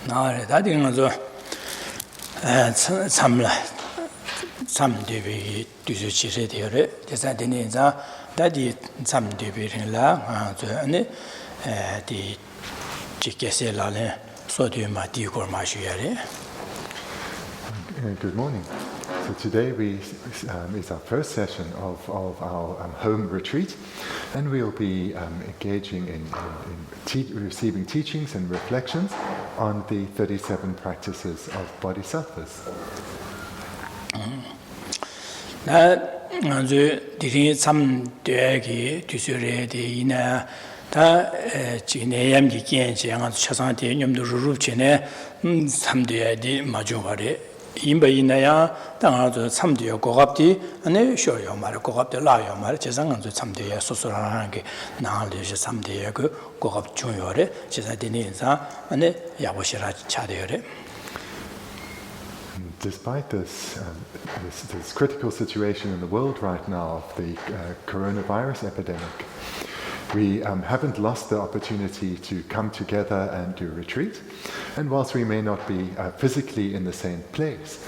나래 다딩어서 참라 참되비 뒤주치세 되어래 대사되니자 다디 참되비라 저 안에 디 지게세라네 소디마 디고마슈야래. Good morning. So today is our first session of our home retreat, and we'll be engaging in receiving teachings and reflections on the 37 practices of Bodhisattvas. 나 아주 디리 참 되게 뒤수레디나 다 지내염기 기엔지 아주 차상한테 념도 루루치네 삼대야디 마주와레 임바이나야 당아도 참되어 고갑디 안에 쇼요 말 고갑들 라요 말 제상한도 참되어 소소라는 게 나알려서 참되어 그 고갑 중요래 제사되는 인사 안에 야보시라 차되어래. Despite this critical situation in the world right now of the coronavirus epidemic, we haven't lost the opportunity to come together and do retreat. And whilst we may not be physically in the same place,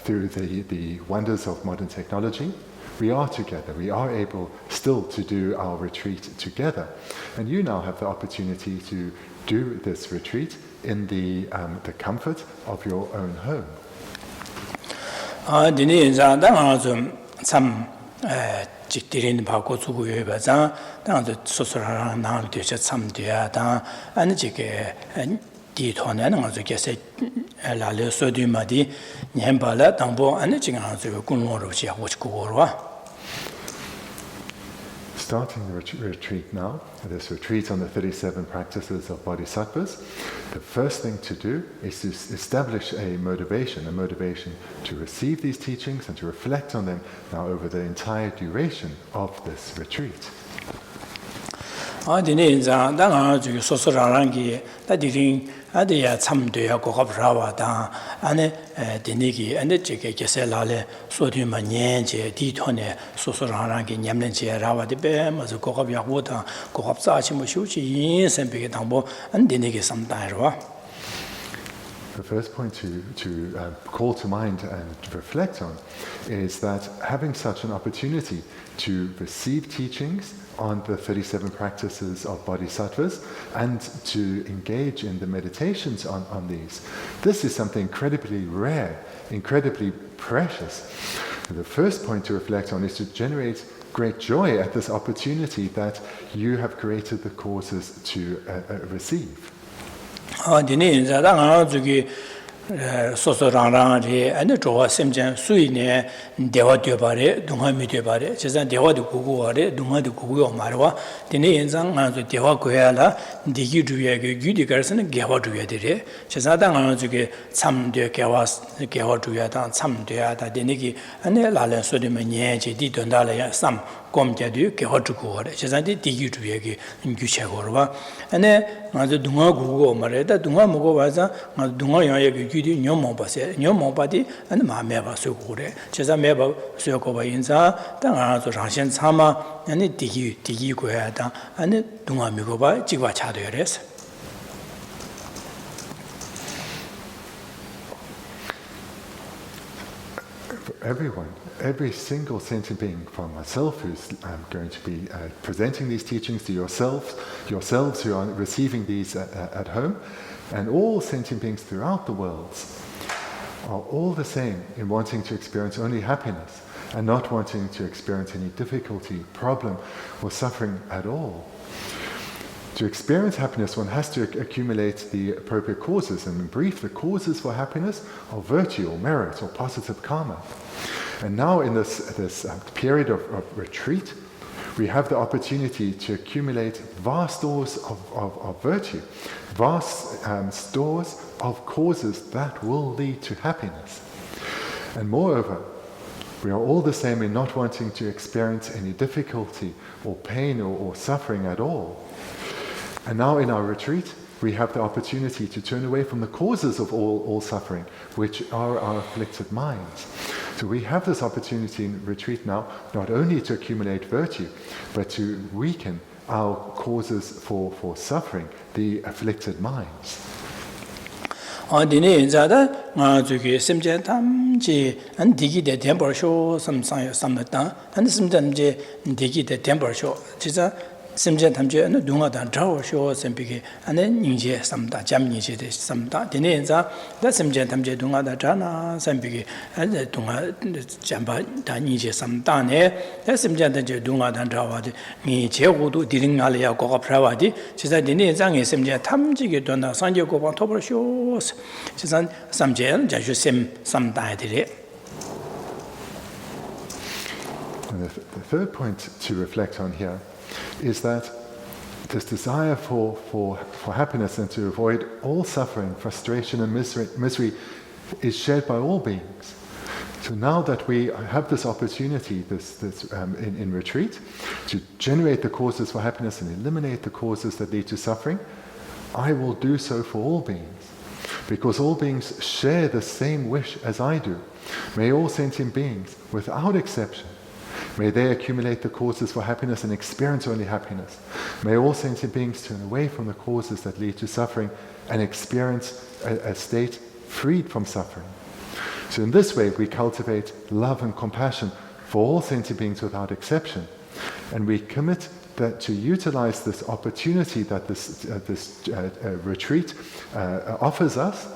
through the wonders of modern technology, we are together. We are able still to do our retreat together. And you now have the opportunity to do this retreat in the comfort of your own home. 직들인 바고 주고 해봐자 당도 소소라랑 나올 때서 참돼야 당 아니 지게 디토네는 아주 게세 라레 소디마디 냠발라 당보 아니 지금 아주 군로로 지하고 싶고로와. Starting the retreat now, this retreat on the 37 practices of Bodhisattvas, the first thing to do is to establish a motivation to receive these teachings and to reflect on them now over the entire duration of this retreat. 아디네자 당아 주 소소라랑기 다디린 아디야 참돼야 고갑라와다 안에 디니기 안에 지게 게셀라레 소디마녜제 디토네 소소라랑기 냠렌제 라와디베 마즈 고갑야고다 고갑사치 뭐슈치 인셈베게 당보 안디니기 삼다이로와. The first point to call to mind and reflect on is that having such an opportunity to receive teachings on the 37 practices of Bodhisattvas and to engage in the meditations on these, this is something incredibly rare, incredibly precious. The first point to reflect on is to generate great joy at this opportunity that you have created the causes to receive. 디네 자당 저기 소소랑랑이 아니 좋아 셈전 수이네 대화되어 바래 동함이 되어 바래 제가 대화도 구구하래 동화도 구구요 말와 디네 연상 아주 대화 고야라 디기 주야게 규디가서는 개화 주야 되래 제가 당 저기 참되 개화 주야다 참되야다 디네기 아니 라래 소리면 예지 디던달에 삼 꼼자도 개화주고 그래. 제산디 디기주에게 규체고로와. 안에 아주 동화 구고 말에다 동화 먹어 봐서 동화 영역의 규디 녀모바디 안 마음에 봐서 그래. 제사 매바 수요고 봐 인사 땅 아주 장신 참아 아니 디기고야다. 아니 동화 먹어 봐 지과 차도래서. Every single sentient being, from myself who's going to be presenting these teachings to yourselves who are receiving these at home, and all sentient beings throughout the world are all the same in wanting to experience only happiness and not wanting to experience any difficulty, problem, or suffering at all. To experience happiness, one has to accumulate the appropriate causes, and in brief, the causes for happiness are virtue or merit or positive karma. And now in this period of retreat, we have the opportunity to accumulate vast stores of virtue, vast stores of causes that will lead to happiness. And moreover, we are all the same in not wanting to experience any difficulty or pain or suffering at all. And now in our retreat, we have the opportunity to turn away from the causes of all suffering, which are our afflicted minds. So we have this opportunity in retreat now, not only to accumulate virtue, but to weaken our causes for suffering, the afflicted minds. Dine Zada, Zuki, Simjan Tamji, and Digi the temple show some Samata, and Simjanje Digi the temple show. Chisa Simjan Tamji and Dunga dan Draw show Sempiki, and then Ninja Samta, Jam Ninja Samta, Dineza, the Simjan Tamji Dunga da Jana, Sempiki, and the Dunga Jamba Ninja Samtane, the Simjan Dunga dan Drawadi, Ni Chehudu, Diringalia Goga Pravadi, Chisa Dinezang is Simjan Tamji, Donna Sanjo Goba Tober shows, Chisan Samjan, Jashu Sim, some died. And the third point to reflect on here is that this desire for happiness and to avoid all suffering, frustration and misery is shared by all beings. So now that we have this opportunity in retreat to generate the causes for happiness and eliminate the causes that lead to suffering, I will do so for all beings. Because all beings share the same wish as I do. May all sentient beings, without exception, may they accumulate the causes for happiness and experience only happiness. May all sentient beings turn away from the causes that lead to suffering and experience a state freed from suffering. So in this way, we cultivate love and compassion for all sentient beings without exception. And we commit that to utilize this opportunity that this retreat offers us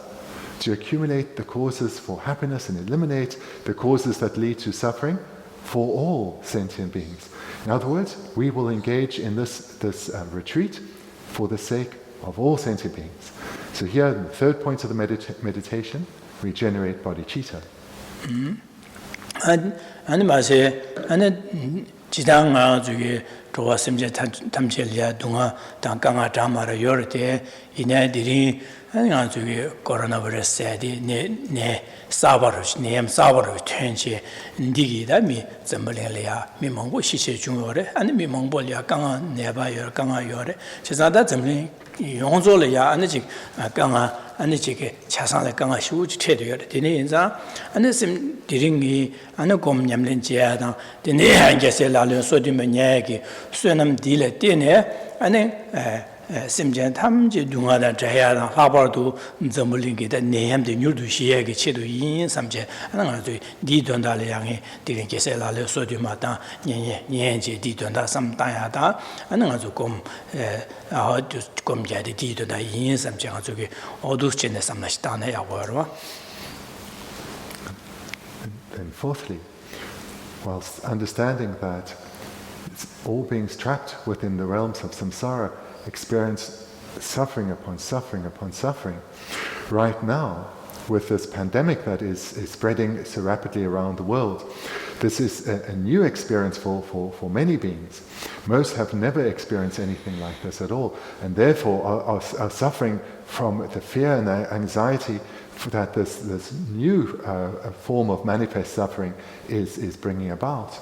to accumulate the causes for happiness and eliminate the causes that lead to suffering for all sentient beings. In other words, we will engage in this retreat for the sake of all sentient beings. So here, the third point of the meditation, regenerate bodhicitta. Jidanga Zugi, Toa Simja Tamchelia, Dunga, Tankanga Tamara Yorte, Ine Diri, and Zugi, coronavirus said, Ne Sabarus, Neam Sabarus, Tenchi, Digi, that me, Zambalia, Mimongo, Shisha Junior, and Mimongolia, Ganga, Neba, Ganga Yore. She's not that Zambi, Yonzolia, Anajik, Ganga. Anijike Chasana Ganga Shuj Tedder, Dineza, and the sim Diringi, and a gom Yamlin Jada, the Neha Gesela, Sodimaniaki, Sunam Dile Dine, and then Simjan Tamji Dunga Jaya, Habardu, Zamulingi, the name, the new Dushia, Chidu Yin, Samje, and I do Didondaliangi, Dirin Gesela, Sodimata, Yenji, Didonda, some Diada, and I do come to come Jadi Didonda Yin, some Janzuki, all those chines, some Nashtana, our. And fourthly, whilst understanding that all beings trapped within the realms of samsara experience suffering upon suffering upon suffering. Right now, with this pandemic that is spreading so rapidly around the world, this is a new experience for many beings. Most have never experienced anything like this at all, and therefore are suffering from the fear and the anxiety that this new form of manifest suffering is bringing about.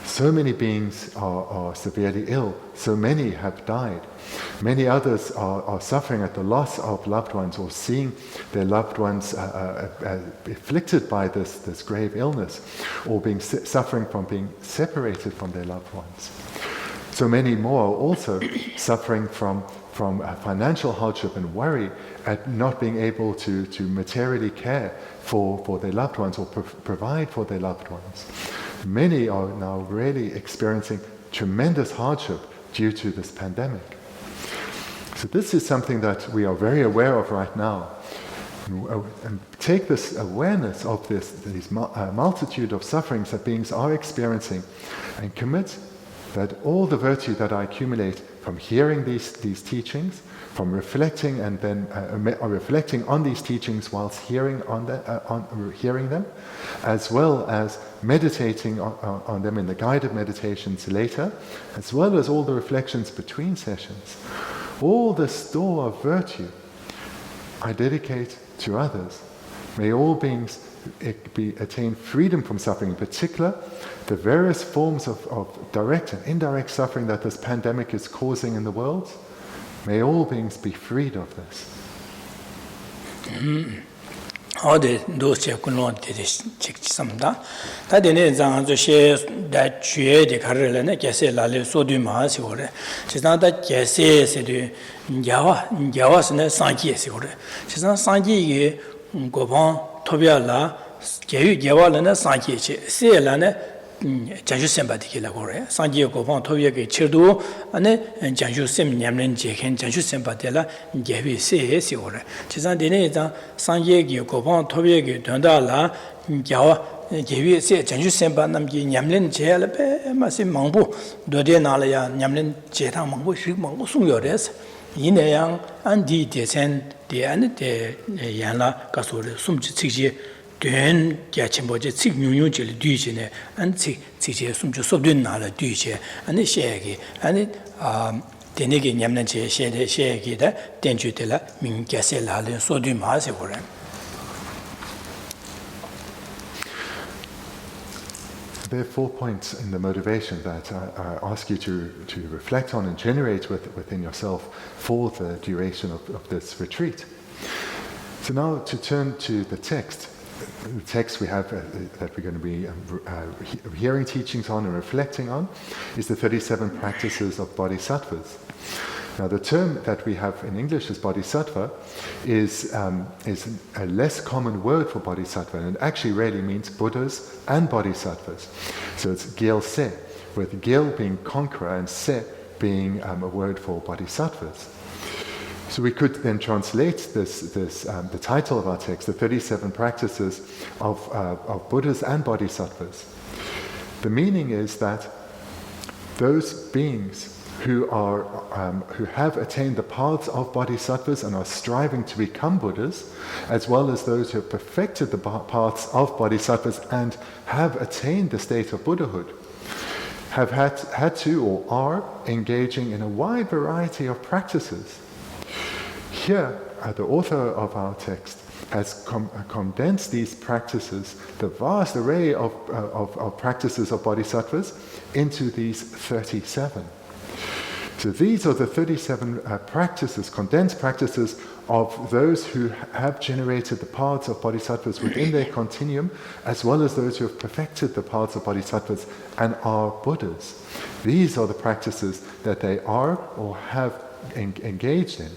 So many beings are severely ill, so many have died. Many others are suffering at the loss of loved ones or seeing their loved ones afflicted by this grave illness, or suffering from being separated from their loved ones. So many more are also suffering from financial hardship and worry at not being able to materially care for their loved ones or provide for their loved ones. Many are now really experiencing tremendous hardship due to this pandemic. So this is something that we are very aware of right now. And take this awareness of these multitude of sufferings that beings are experiencing and commit that all the virtue that I accumulate from hearing these teachings, from reflecting and then reflecting on these teachings whilst hearing them, as well as meditating on them in the guided meditations later, as well as all the reflections between sessions, all the store of virtue I dedicate to others. May all beings attain freedom from suffering, in particular the various forms of direct and indirect suffering that this pandemic is causing in the world. May all beings be freed of this. 어디 도시에 군론 되듯이 직sam다 다데네 장저 셰다 주에데 가르려네 게세라레 소디마시 오래 지나다 게세세도 야와스네 상기에시 오래 지나 상기에 고방 토비알라 게유 게와라네 상기에치 세라네 장주 셈바디기라고 그래. 상기의 고방 토비에게 치도 안에 장주 셈 냠는 제겐 장주 셈바데라 게비 세에시 오래. 지산데네 장 상기의 고방 토비에게 된다라 야와 게비 세 장주 셈바 남기 냠는 제알베 마시 망부 도데나라야 냠는 제당 망부 식 망부 송여레스. 이내양 안디 대센 대안에 대 양라 가소르 숨지 치지 된 개침보지 직뉴뉴질 뒤지네 안치 지제 숨주 소든 나라 뒤지 아니 셰기 아니 데네게 냠는 제 셰데 셰기다 된주들라 민게셀라는 소든 마세 그래. There are 4 points in the motivation that I ask you to reflect on and generate within yourself for the duration of this retreat. So now to turn to the text. The text we have that we're going to be hearing teachings on and reflecting on is the 37 practices of Bodhisattvas. Now the term that we have in English as Bodhisattva is a less common word for Bodhisattva, and it actually really means Buddhas and Bodhisattvas. So it's Gyalse, with Gyal being conqueror and Se being a word for Bodhisattvas. So we could then translate the title of our text, the 37 practices of Buddhas and Bodhisattvas. The meaning is that those beings who have attained the paths of Bodhisattvas and are striving to become Buddhas, as well as those who have perfected the paths of Bodhisattvas and have attained the state of Buddhahood, have had to or are engaging in a wide variety of practices. Here, the author of our text has condensed these practices, the vast array of practices of Bodhisattvas, into these 37. So these are the 37 practices, condensed practices of those who have generated the paths of Bodhisattvas within their continuum, as well as those who have perfected the paths of Bodhisattvas and are Buddhas. These are the practices that they are or have engaged in.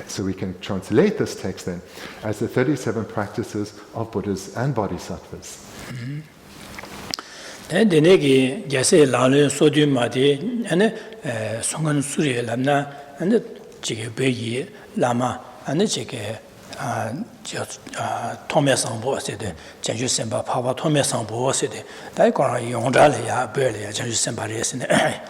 So we can translate this text then as the 37 practices of Buddhas and Bodhisattvas. Denegi Geshe Rabten Sodumadi and Songan Suri Lamna and Jige Beyi Lama and Jige Thogme Zangpo said, Zhangju Senpa Papa Thogme Zangpo said, Daikora Yongdalia, Berlia, Zhangju Senpa Resin,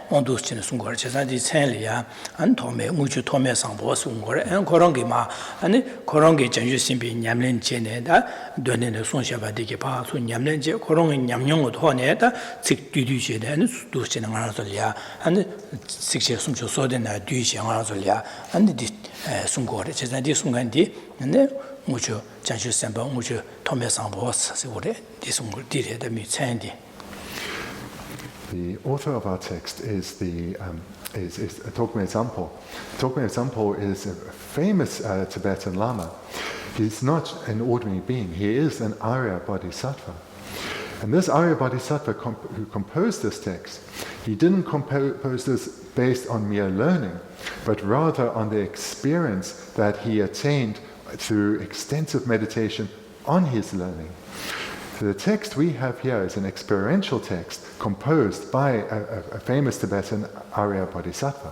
Ondus in Sungur, Chesadi Senlia, and Thogme, Muchu Thogme Zangpo Sungur, and Korongima, and Korongi Zhangju Simpi, Nyamlin Cheneda, Dunin Sonshaba Dikipa, Nyamlin, Korong Nyamyong Honeta, Sik Duduci, and Duchin Arazolia, and 6 years from Sodena, Duci Arazolia, and the Sungur, Chesadi Sungandi, and then mucho Zhangju Senpa, mucho Thogme Zangpo, The author of our text is Thogme Zangpo. Thogme Zangpo is a famous Tibetan lama. He's not an ordinary being. He is an Arya Bodhisattva. And this Arya Bodhisattva who composed this text, he didn't compose this based on mere learning, but rather on the experience that he attained through extensive meditation on his learning. So the text we have here is an experiential text composed by a famous Tibetan Arya Bodhisattva.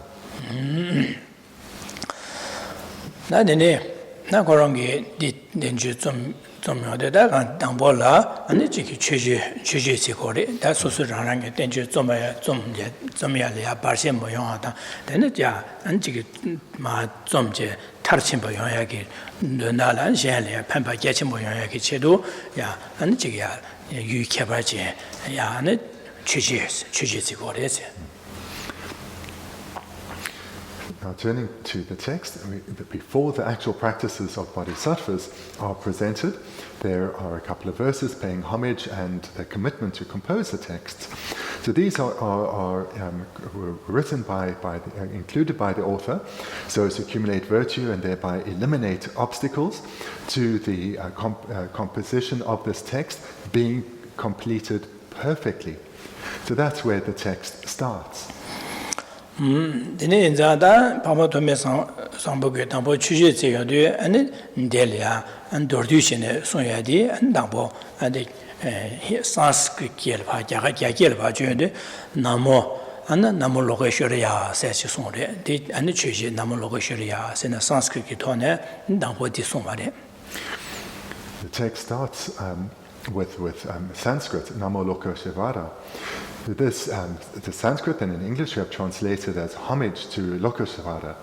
Zomyoda Dambola and the Chiji Sikori, that's also running danger Zomyalia, Barsim Boyonata, then it ya and Ma Zomje, Tarchim Boyonaki, Nala and Shelia, Pampa Getchim Boyonaki Chedu, ya, and Jigia, Yu Kebaji, ya, and Chiji Sikori. Now turning to the text, before the actual practices of Bodhisattvas are presented, there are a couple of verses paying homage and a commitment to compose the text. So So these were written included by the author, so as to accumulate virtue and thereby eliminate obstacles to the composition of this text being completed perfectly. So that's where the text starts. Dine inzada pama tome Zangpo ge Zangpo chuje zega de ane ndelia an dordu shine sonya di an Zangpo ade Sanskrit kiel ba jaga kiel ba jode namo an namo loge shoriya se chi sonre de ane chuje namo loge shoriya se na Sanskrit ki tone Zangpo di sonare. The text starts with Sanskrit, Namo Loka Shivara. This, the Sanskrit and in English we have translated as homage to Lokashvara.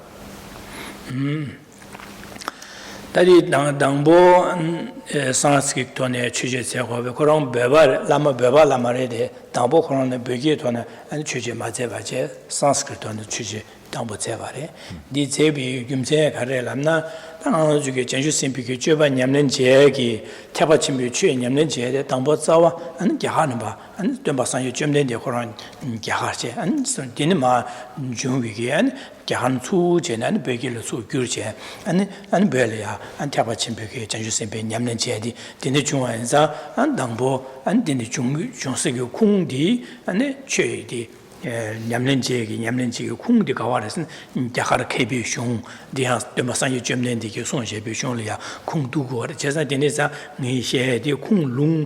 Tadi Zangpo Sanskrit tone chuje tsego korong beba lama re de Zangpo korong ne bege tone an chuje ma tseba je Sanskrit tone chuje Zangpo tseba re. Di tsebi gyumtse kare lamna 당 주게 전주 심피게 줘봐 냠는 제기 태바 침비 취 냠는 제에 당보 자와 안 개하는 바안 된바상 좀 된데 그런 개하지 안 선디는 마 중위게 안 개한 수제는 베길로 수 규제 안 별이야 안 태바 침비게 전주 심피 냠는 제디 되는 중앙에서 안 당보 안 되는 중세계 공디 안에 최디 냠렌지기 쿵디 가와르슨 야카르 케비 숑 디하 데마산이 점렌디기 손셰비 숑리아 쿵두고 제사 데네사 니셰디 쿵룽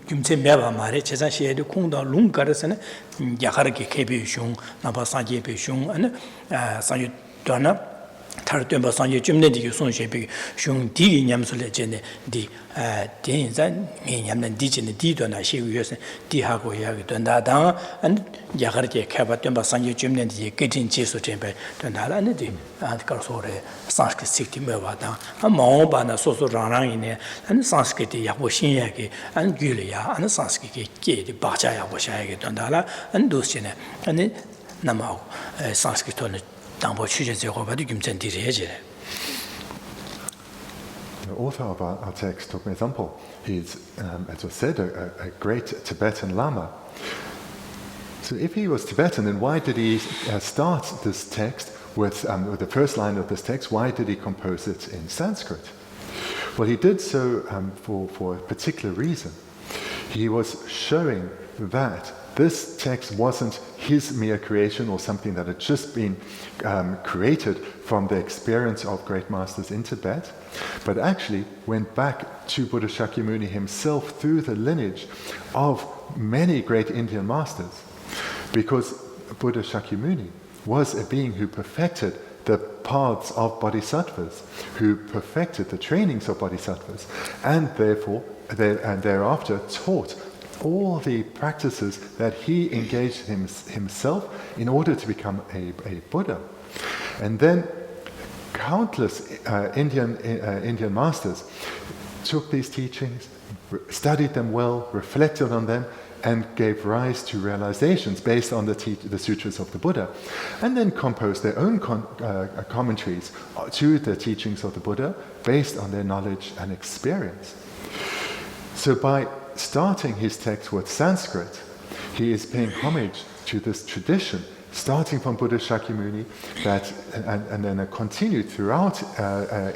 균체 메바 마레 제사 시에디 쿵다 룽 가르스네 야카르기 케비 숑 나바산지 베숑 안 산유 도나 타르템바 산지 점렌디기 손셰비 숑 디기 냠술레 제네 디 대인산 냠는 디지네 디도나 시위여서 디하고 이야기 된다다 안 야가르게 캐바던 바상이 좀는지 깨진 지수 전배 된다라는 디 아까서래 상스크릿 시티메바다 아마오바나 소소랑랑이네 안 상스크릿 야보 신야게 안 규리야 안 상스크릿 깨디 바자야 보셔야게 된다라 안 도시네 아니 남아 상스크릿은 당보 취재제고 봐도 김전디리해지래. The author of our text, Thogme Zangpo, he's, as was said, a great Tibetan lama. So if he was Tibetan, then why did he start this text with the first line of this text? Why did he compose it in Sanskrit? Well, he did so for a particular reason. He was showing that this text wasn't his mere creation or something that had just been created from the experience of great masters in Tibet, but actually went back to Buddha Shakyamuni himself through the lineage of many great Indian masters. Because Buddha Shakyamuni was a being who perfected the paths of bodhisattvas, who perfected the trainings of bodhisattvas, and therefore thereafter taught all the practices that he engaged himself in order to become a Buddha. And then countless Indian masters took these teachings, studied them well, reflected on them, and gave rise to realizations based on the sutras of the Buddha, and then composed their own commentaries to the teachings of the Buddha based on their knowledge and experience. So by starting his text with Sanskrit, he is paying homage to this tradition, starting from Buddha Shakyamuni, and then continued throughout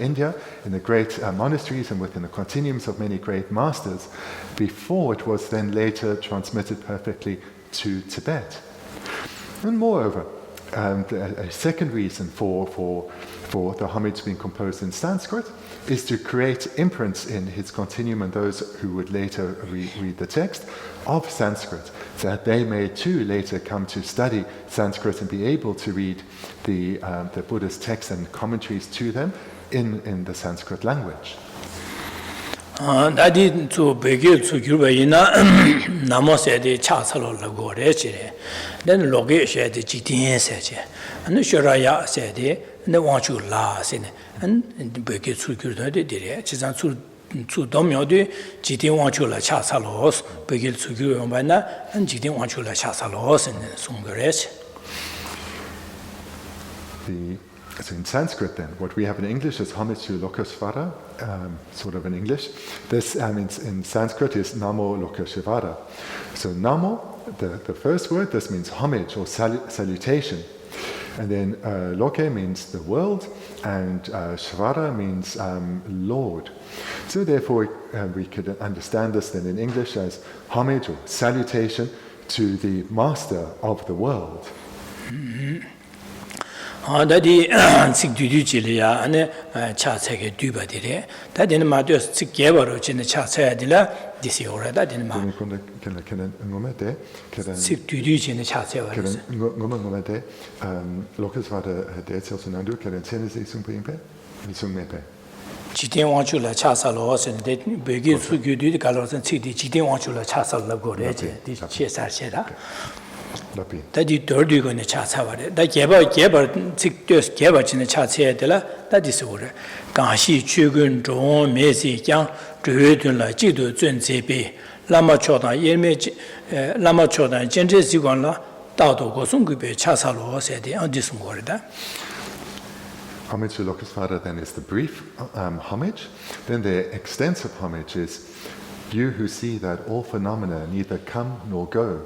India in the great monasteries and within the continuums of many great masters, before it was then later transmitted perfectly to Tibet. And moreover, a second reason for the homage being composed in Sanskrit is to create imprints in his continuum and those who would later read the text of Sanskrit, so that they may too later come to study Sanskrit and be able to read the Buddha's texts and commentaries to them in the Sanskrit language. 다디 저 베게 저 규바이나 나모세데 차살로 라고레지레 는 로게 셰데 지딘세제 안 쇼라야 세데 네 왕추라 세네 안 베게 저 규르데 디레 지산 주 도묘데 지딘 왕추라 차살로스 베게 저 규바이나 안 지딘 왕추라 차살로스 송거레스. So in Sanskrit then, what we have in English is homage to Lokashvara, sort of in English. This in Sanskrit is Namo Lokashvara. So Namo the first word, this means homage or salutation. And then loke means the world, and shvara means Lord. So therefore we could understand this then in English as homage or salutation to the master of the world. 다디 식두두지리야 안에 차차게 뒤바디래 다디는 마도 식게버로 지는 차차야들라 디시오라다 되는 마 식두두지는 차차야 지대왕출라 차살로서는데 베기 수규디 갈로선 치디 지대왕출라 차살라고래제 디치사세라 다디 더디고네 차차바래 다 개바 직도스 개바치네 차차야들라 다디스오래 강시 최근 종 메시장 드őd은라 지도 전제비 라마초다 예메지 라마초다 전제지관라 다도 고송급에 차살로서데 어디스고래다 Homage to Lokasvara then is the brief homage. Then the extensive homage is, you who see that all phenomena neither come nor go,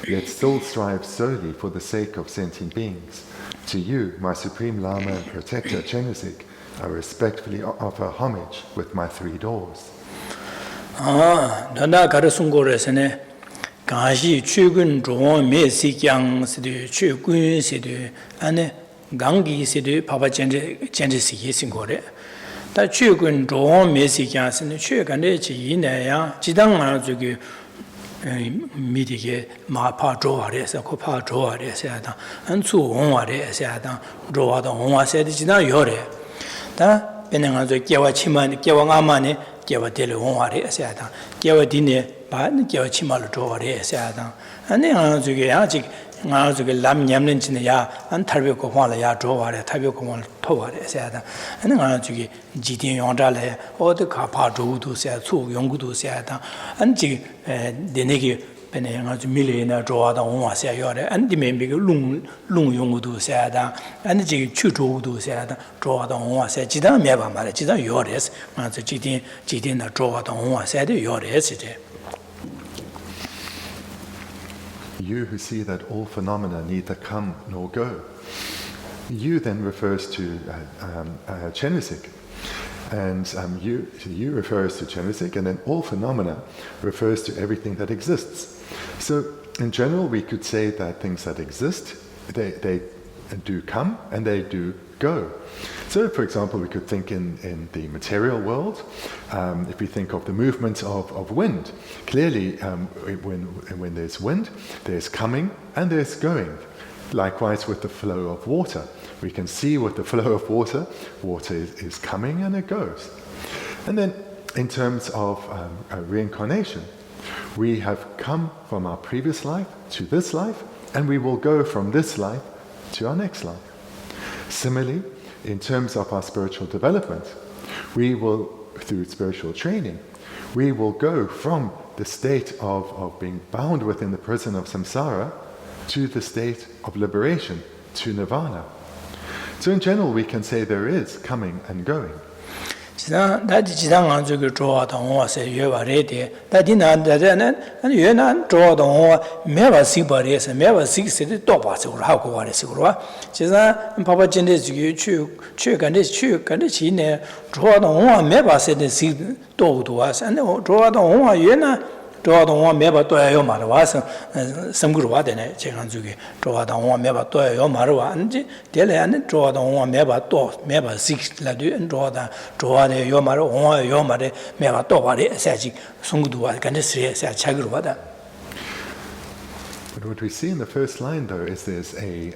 yet still strive solely for the sake of sentient beings. To you, my Supreme Lama and Protector, Chenrezig, I respectfully offer homage with my 3 doors. 너나 가르순고래서네 가시 최근 종 메시장 시대 최근 시대 안에 강기 시대 바바 젠제시기 신고래 다 최근 종 메시장스는 최근에 지이내야 지당만 저기 미디게 마파 조아래서 코파 조아래서 하다 안수 원화래서 하다 조아도 원화세디 지나 요래 다 변행하죠 개와 치만 개와 아마네 개와 될 원화래서 하다 개와 디네 반 개와 치말로 조아래서 하다 아니 저기 아직 nga zo ge lam nyam nen chin ya an tarbe ko hwa la ya zho wa le tarbe ko hwa to wa le sa da an nga zo ge ji din yong zha le o de ka pa zhu du sa chu yong gu du sa da an ji de ne ge ben ne nga zo mi le na zho wa da wong wa sa yo le an di me be ge lung yong gu du sa da an ji chu zhu du sa da zho wa da wong wa sa ji da me ba ma le ji da yo le nga zo ji din na zho wa da wong wa sa de yo le si de You who see that all phenomena neither come nor go. You then refers to Chenrezig. And you refers to Chenrezig, and then all phenomena refers to everything that exists. So in general, we could say that things that exist, they do come and they do go. So, for example, we could think in the material world, if we think of the movement of wind, clearly when there's wind, there's coming and there's going. Likewise with the flow of water. We can see with the flow of water is coming and it goes. And then in terms of reincarnation, we have come from our previous life to this life, and we will go from this life to our next life. Similarly, in terms of our spiritual development, we will, through spiritual training, we will go from the state of being bound within the prison of samsara to the state of liberation, to nirvana. So in general, we can say there is coming and going. 다디 지당한 저기 좋아하던 원화세 여바래데 다디난 다자는 연한 좋아하던 원화 매바 시바리에서 매바 시스데 또 봐서 하고 와래서로 제가 바바 진데 저기 최근에 지네 좋아하던 원화 매바세데 시 또도 와서 안에 좋아하던 원화 연한 좋아하던 원화 매바 또요 말 와서 섬그로 와되네 제가 저기 좋아하던 원화 매바 또요 말 와는지 될래는 좋아하던 원화 매바 또 매바 식라도 좋아하는 요 말 원화 요 말에 매바 또 와래 사직 송구도 와 간데 스레 차기로 와다. But what we see in the first line, though, is there's a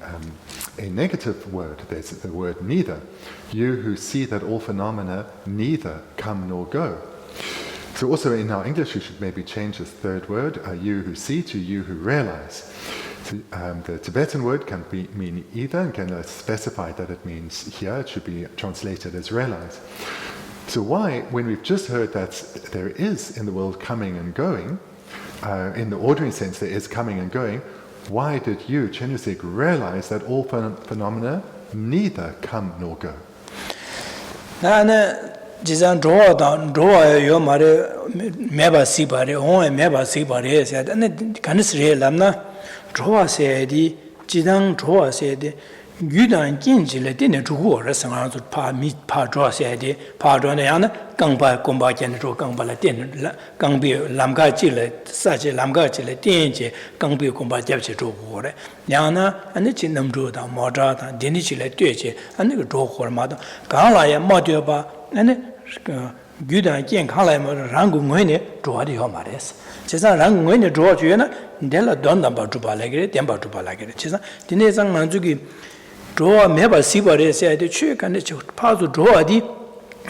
negative word. There's the word neither. You who see that all phenomena neither come nor go. So also in our English, we should maybe change this third word, you who see, to you who realize. So, the Tibetan word can mean either, and can specify that it means here, it should be translated as realize. So why, when we've just heard that there is in the world coming and going, in the ordinary sense there is coming and going, why did you, Chenrezig, realize that all phenomena neither come nor go? 지산 조와 요 말에 매바 시바레 온 매바 시바레 세다네 간스레 람나 조와세디 지당 조와세디 유단 긴질에 되네 주고를 상황도 파 조와세디 파도네 야나 강바 공바견 조 강바라 되는 강비 람가질에 사제 람가질에 된제 강비 공바 잡지 조고래 야나 아니 진남조다 모자다 데니질에 되제 아니 그 조고마도 강라야 모되바 아니 유단健康来嘛，然后我呢主要嘛的是，其实然后我呢主要觉呢，你了短短把主把来个，点把主把来个，其实今天上俺这个主要没把西瓜的些的去看的就怕是主要的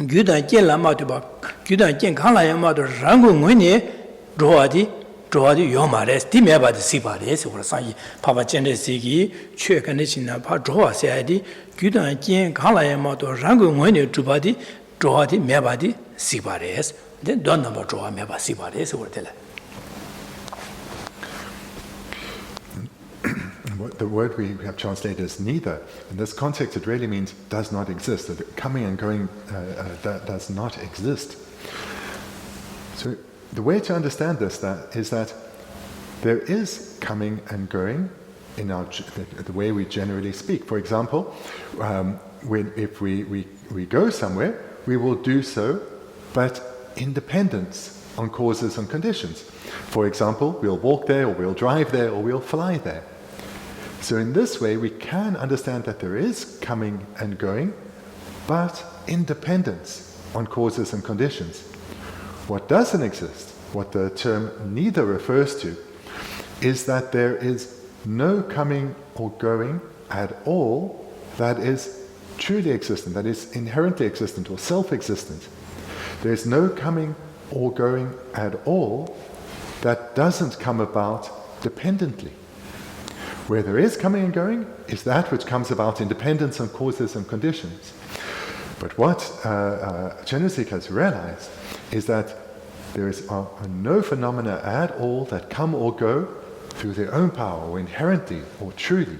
유단健了嘛对吧？유단健康来嘛的，然后我呢主要的有嘛的，第没把的西瓜的是我上一怕把见的司机去看的现在怕主要些的유단健康来嘛的，然后我呢主把的。조하디 메바디 시바레스 된 돈나바 조하 메바 시바레스 그랬대. The word we have translated as neither. In this context, it really means does not exist. That coming and going that does not exist. So the way to understand this is that there is coming and going in the way we generally speak. For example, if we go somewhere, we will do so, but in dependence on causes and conditions. For example, we'll walk there, or we'll drive there, or we'll fly there. So in this way, we can understand that there is coming and going, but in dependence on causes and conditions. What doesn't exist, what the term neither refers to, is that there is no coming or going at all that is truly existent, that is inherently existent or self-existent. There is no coming or going at all that doesn't come about dependently. Where there is coming and going is that which comes about in dependence on causes and conditions. But what Chenrezig has realized is that there is no phenomena at all that come or go through their own power or inherently or truly.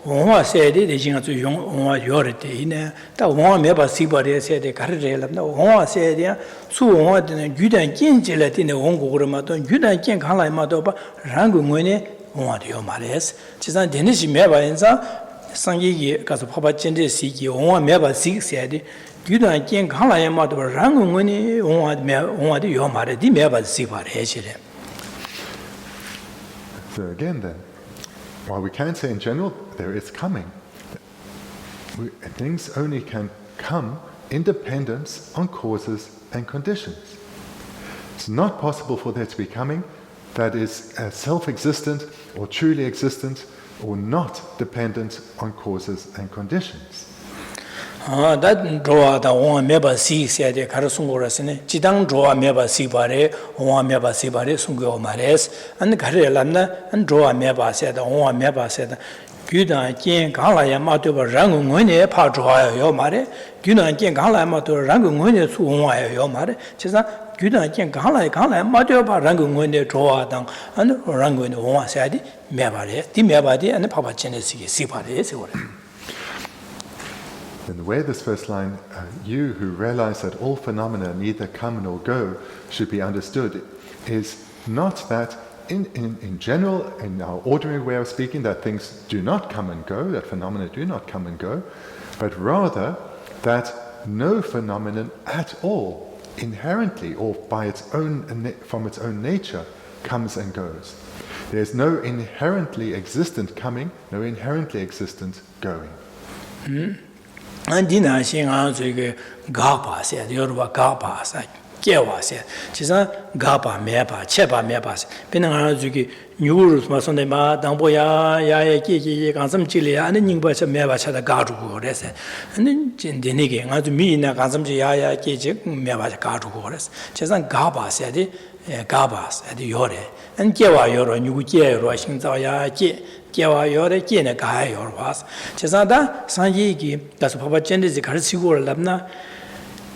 원화 세대 대신에 좀 원화 요르대네 다 원화 매바 시바데 세대 가르래랍나 원화 세대 수 원화는 유단 긴질에 되는 원고그러마도 유단 긴 강라마도 봐 랑고문에 원화요 말레스 지산 데니시 매바 인자 상기기 가서 파바 진데 시기 원화 매바 시 세대 유단 긴 강라마도 랑고문에 원화도 요 말에 디 매바 시바래 해시래. So again then, while we can say in general there is coming, things only can come in dependence on causes and conditions. It's not possible for there to be coming that is self-existent or truly existent or not dependent on causes and conditions. that draw the one meba si said the Karasungorasine, Chidang draw meba si bare, one meba si bare, Sungo Mares, and the Karelamna, and draw meba said, one meba said, Gudan King Kalaya Matu Rangun, Padra Yomare, Gudan King Kalaya Matu Rangun, Suwa Yomare, Chesa, Gudan King Kalaya Matu Rangun, draw down, and Rangun, one said, Mebare, the Mebadi, and the Papa Genesis, Sipare. In the way this first line, you who realize that all phenomena neither come nor go, should be understood, is not that in general, in our ordinary way of speaking, that things do not come and go, that phenomena do not come and go, but rather that no phenomenon at all, inherently or by its own, from its own nature, comes and goes. There is no inherently existent coming, no inherently existent going. Andina sing on the Gapa said, Yoruba Gapa said, Gewa said, Chisa Gapa Meba, Cheba Mebas, Penangazuki, Nurus Masonema, Damboya, Yaya Kiki, Gansam Chile, and then Yingba Meba Chada Gadu, and then Dinigi, and to me, Gansam Yaya Kiki, Meba Gadu, Chesan Gaba said, Gabas at the Yore, and Gewa Yoro, Nuki, Rushing Zaya, Gewa Yore, Kina Gai or was. Chesada, Sanjiki, that's Papa Genesis, Karsigur Labna.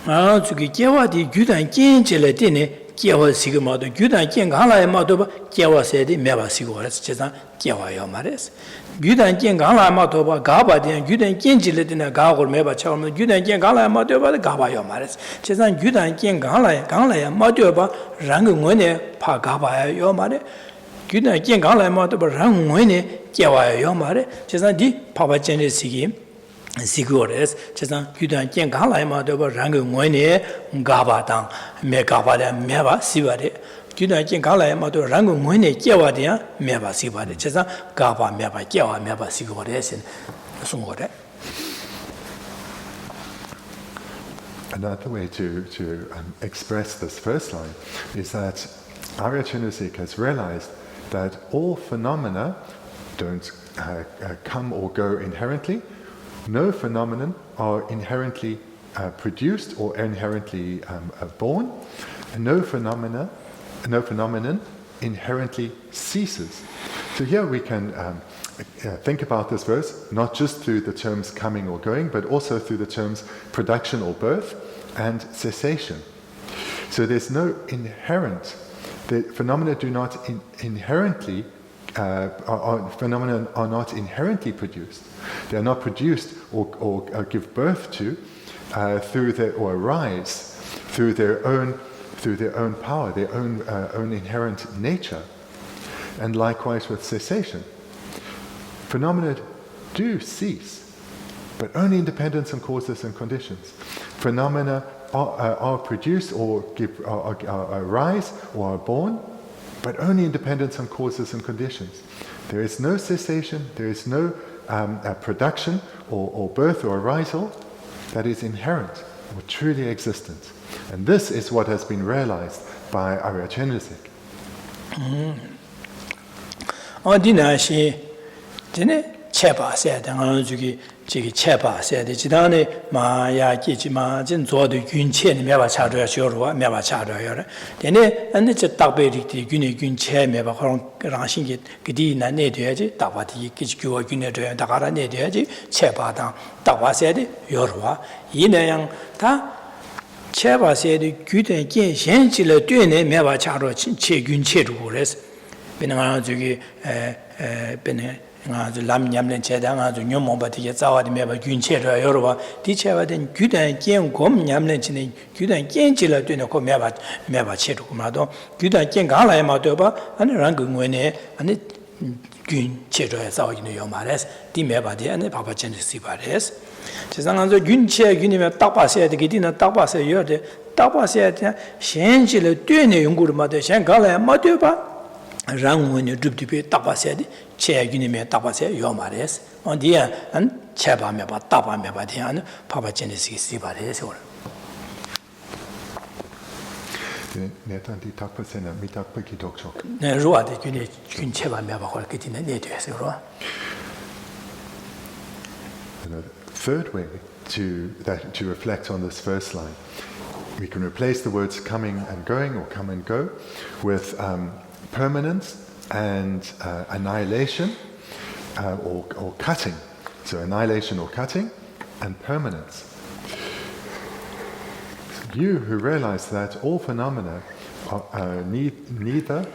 To Gewa, the good and King Gelatine, Gyawa Sigmado, Gudan Gangala Matoba, Gyawa said, Meva Sigores, Chezan, Gyawa Yomares. Gudan Gangala Matoba, Gaba, Gudan Gengilet in a Gawar Meva Cham, Gudan Gangala Matoba, Gaba Yomares. Chezan Gudan Gangala, Gangala Matoba, Rangune, Pagaba Yomare. Gudan Gangala Matoba, Rangune, Gyawa Yomare, Chezan di Papa Genesigi. Sigures, Chesan, Gudan Gangala Matoba, Rangune, Gabadang, Megabada, Meva Sivade. Gudan Gangala Mato Rangune, Gyawadia, Meva Sivade, Chesan, Gaba, Meva, Gyawa, Meva Sigures, and Sungore. Another way to express this first line is that Arya Chinusik has realized that all phenomena don't come or go inherently. No phenomenon are inherently produced or inherently born, and no phenomenon inherently ceases. So here we can think about this verse not just through the terms coming or going, but also through the terms production or birth and cessation. So there's no inherent, the phenomena do not inherently phenomena are not inherently produced. They are not produced or give birth to or arise through their own power, their own inherent nature. And likewise with cessation, phenomena do cease, but only in dependence on causes and conditions. Phenomena are produced or arise or are born, but only in dependence on causes and conditions. There is no cessation, there is no production or birth or arisal that is inherent or truly existent. And this is what has been realized by Arya Chenrezig. Chepa said, Jigi Chepa said, Jidane, Maya Kijima, Jinzo, the Gunchen, Meva Chadra, Shorua, Meva Chadra, then it's a Tabedi, Guni Gunche, Meva Ranshin, Gidina, Nediaji, Tabati, Kichua, Guneto, Takara Nediaji, Chepa down, Tawa said, Yorua, Yinayang, Ta Chepa said, Guten Kin, Shenchilla, Dune, Meva Chadra, Che Gunche, Benanzugi, Bene. Lam Yamlen Chedanga, the new Mobati, Yazawa, the Meva Gunche, Yorova, Tichava, then Gudan Ken Gom Yamlen, Gudan Kenchilla, Dunaco Meva Chetukumado, Gudan Kengala Matoba, and Rangunwene, and it Gun Cheto as out in the Yomares, the Mevadi, and the Papa Genesibares. Chesanga Gunche, Gunima Tapa said, the Gidina Tapa said, you're the Tapa said, Shenchilla, Dune, Yungurma, the Shankala, Matoba. Rang when you droop to be Tapa said, Chair Unime Tapa said, Yomares, on the end, and Chaba Meba, Tapa Mebadian, Papa Genesis Sibares. Netanti Tapasena, Mitapaki Dokchok. Roa, the Kun Cheba Meba, getting a native. The third way to reflect on this first line, we can replace the words coming and going or come and go with permanence and annihilation or cutting. So annihilation or cutting and permanence. You who realize that all phenomena are neither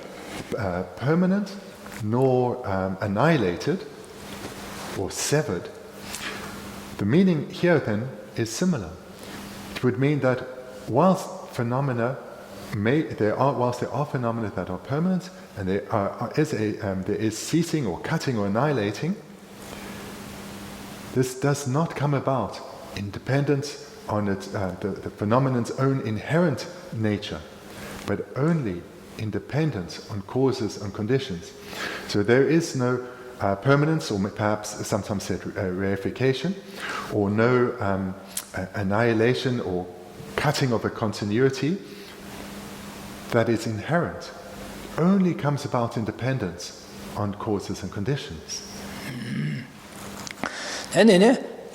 permanent nor annihilated or severed, the meaning here then is similar. It would mean that whilst there are phenomena that are permanent, and there is ceasing or cutting or annihilating, this does not come about in dependence on the phenomenon's own inherent nature, but only in dependence on causes and conditions. So there is no permanence, or perhaps sometimes said reification, or no annihilation or cutting of a continuity that is inherent, only comes about in dependence on causes and conditions.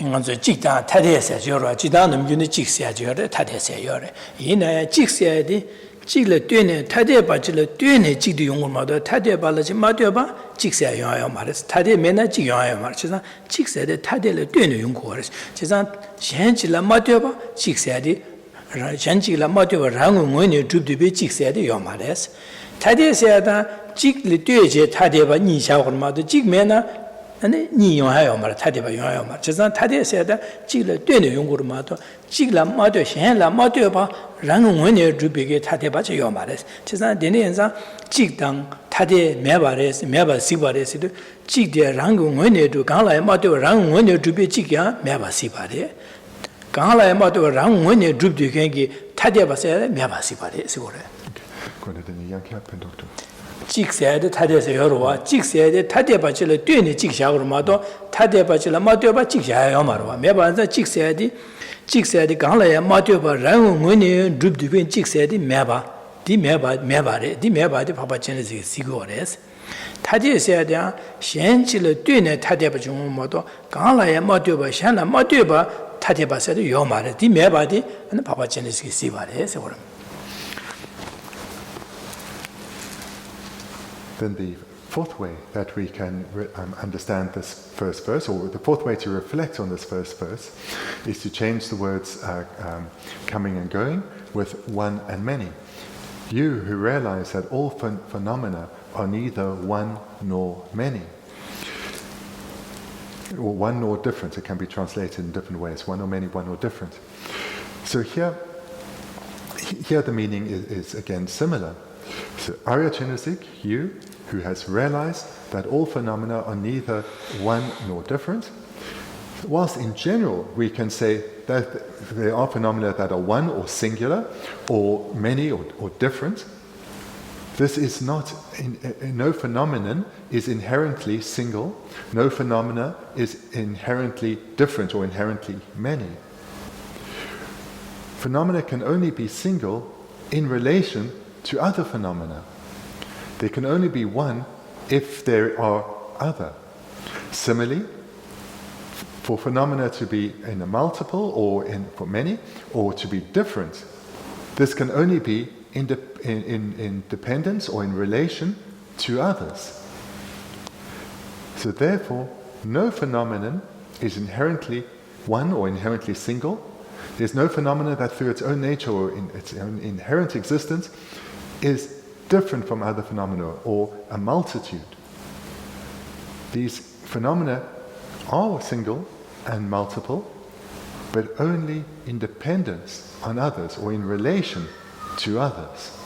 인간저 직다 타대세 저러 지다는 균의 직세야 저러 타대세 여래 이내 직세야디 직을 뛰네 타대 바질 뛰네 직도 용을마다 타대 발라지 마되봐 직세야 용하여 말했어 타대 맨날 직 용하여 말했어 직세대 타대를 뛰네 용고 그랬어 제가 현실라 마되봐 직세야디 Shanchila Matu Rangu when you droop the big said Yomares. Tade said that Jig Lituage Tadeva Nisha or Mother Jig Mena and Nion Hayomar Tadeva Yomar. Chazan Tade said that Jigla Dune Yungur Mato, Jigla Matu Shanla Matuba Rangu when you droop big Tadeba Yomares. Chazan Denenza Jigdang Tade Mebares, Meba Sibares, Jig de Rangu when you do Gala Matu Rangu when you droop Jigya, Meba Sibare. Gala Matu Rangu when you droop the Gengi, Tadeba said, Meba Sibare. Jig said, Tade Yorua, Jig said, Tadebachilla doing Jig Shagurmato, Tadebachilla Matuba Jigya Yomarwa. Meba the Jig said, Gala Matuba Rangu when you droop the wind, Jig said, Meba, the Mebare, the Meba, the Papa Genesis Sigores. Tade said, Shanchilla doing a Tadebachum moto, Gala Matuba, Shana Matuba, Tadeba said, Yomar, the Mebadi, and the Papa Genesis Sigores. Then the fourth way that we can understand this first verse, or the fourth way to reflect on this first verse, is to change the words coming and going with one and many. You who realize that all phenomena are neither one nor many, or one nor different. It can be translated in different ways, one or many, one or different. So here the meaning is again similar. So Arya Chinasik, you who has realized that all phenomena are neither one nor different. Whilst in general we can say that there are phenomena that are one or singular, or many or different, this is not, no phenomenon is inherently single, no phenomena is inherently different or inherently many. Phenomena can only be single in relation to other phenomena. They can only be one if there are other. Similarly, for phenomena to be in a multiple or for many, or to be different, this can only be in dependence or in relation to others. So therefore, no phenomenon is inherently one or inherently single. There's no phenomena that through its own nature or in its own inherent existence is different from other phenomena or a multitude. These phenomena are single and multiple, but only in dependence on others or in relation to others.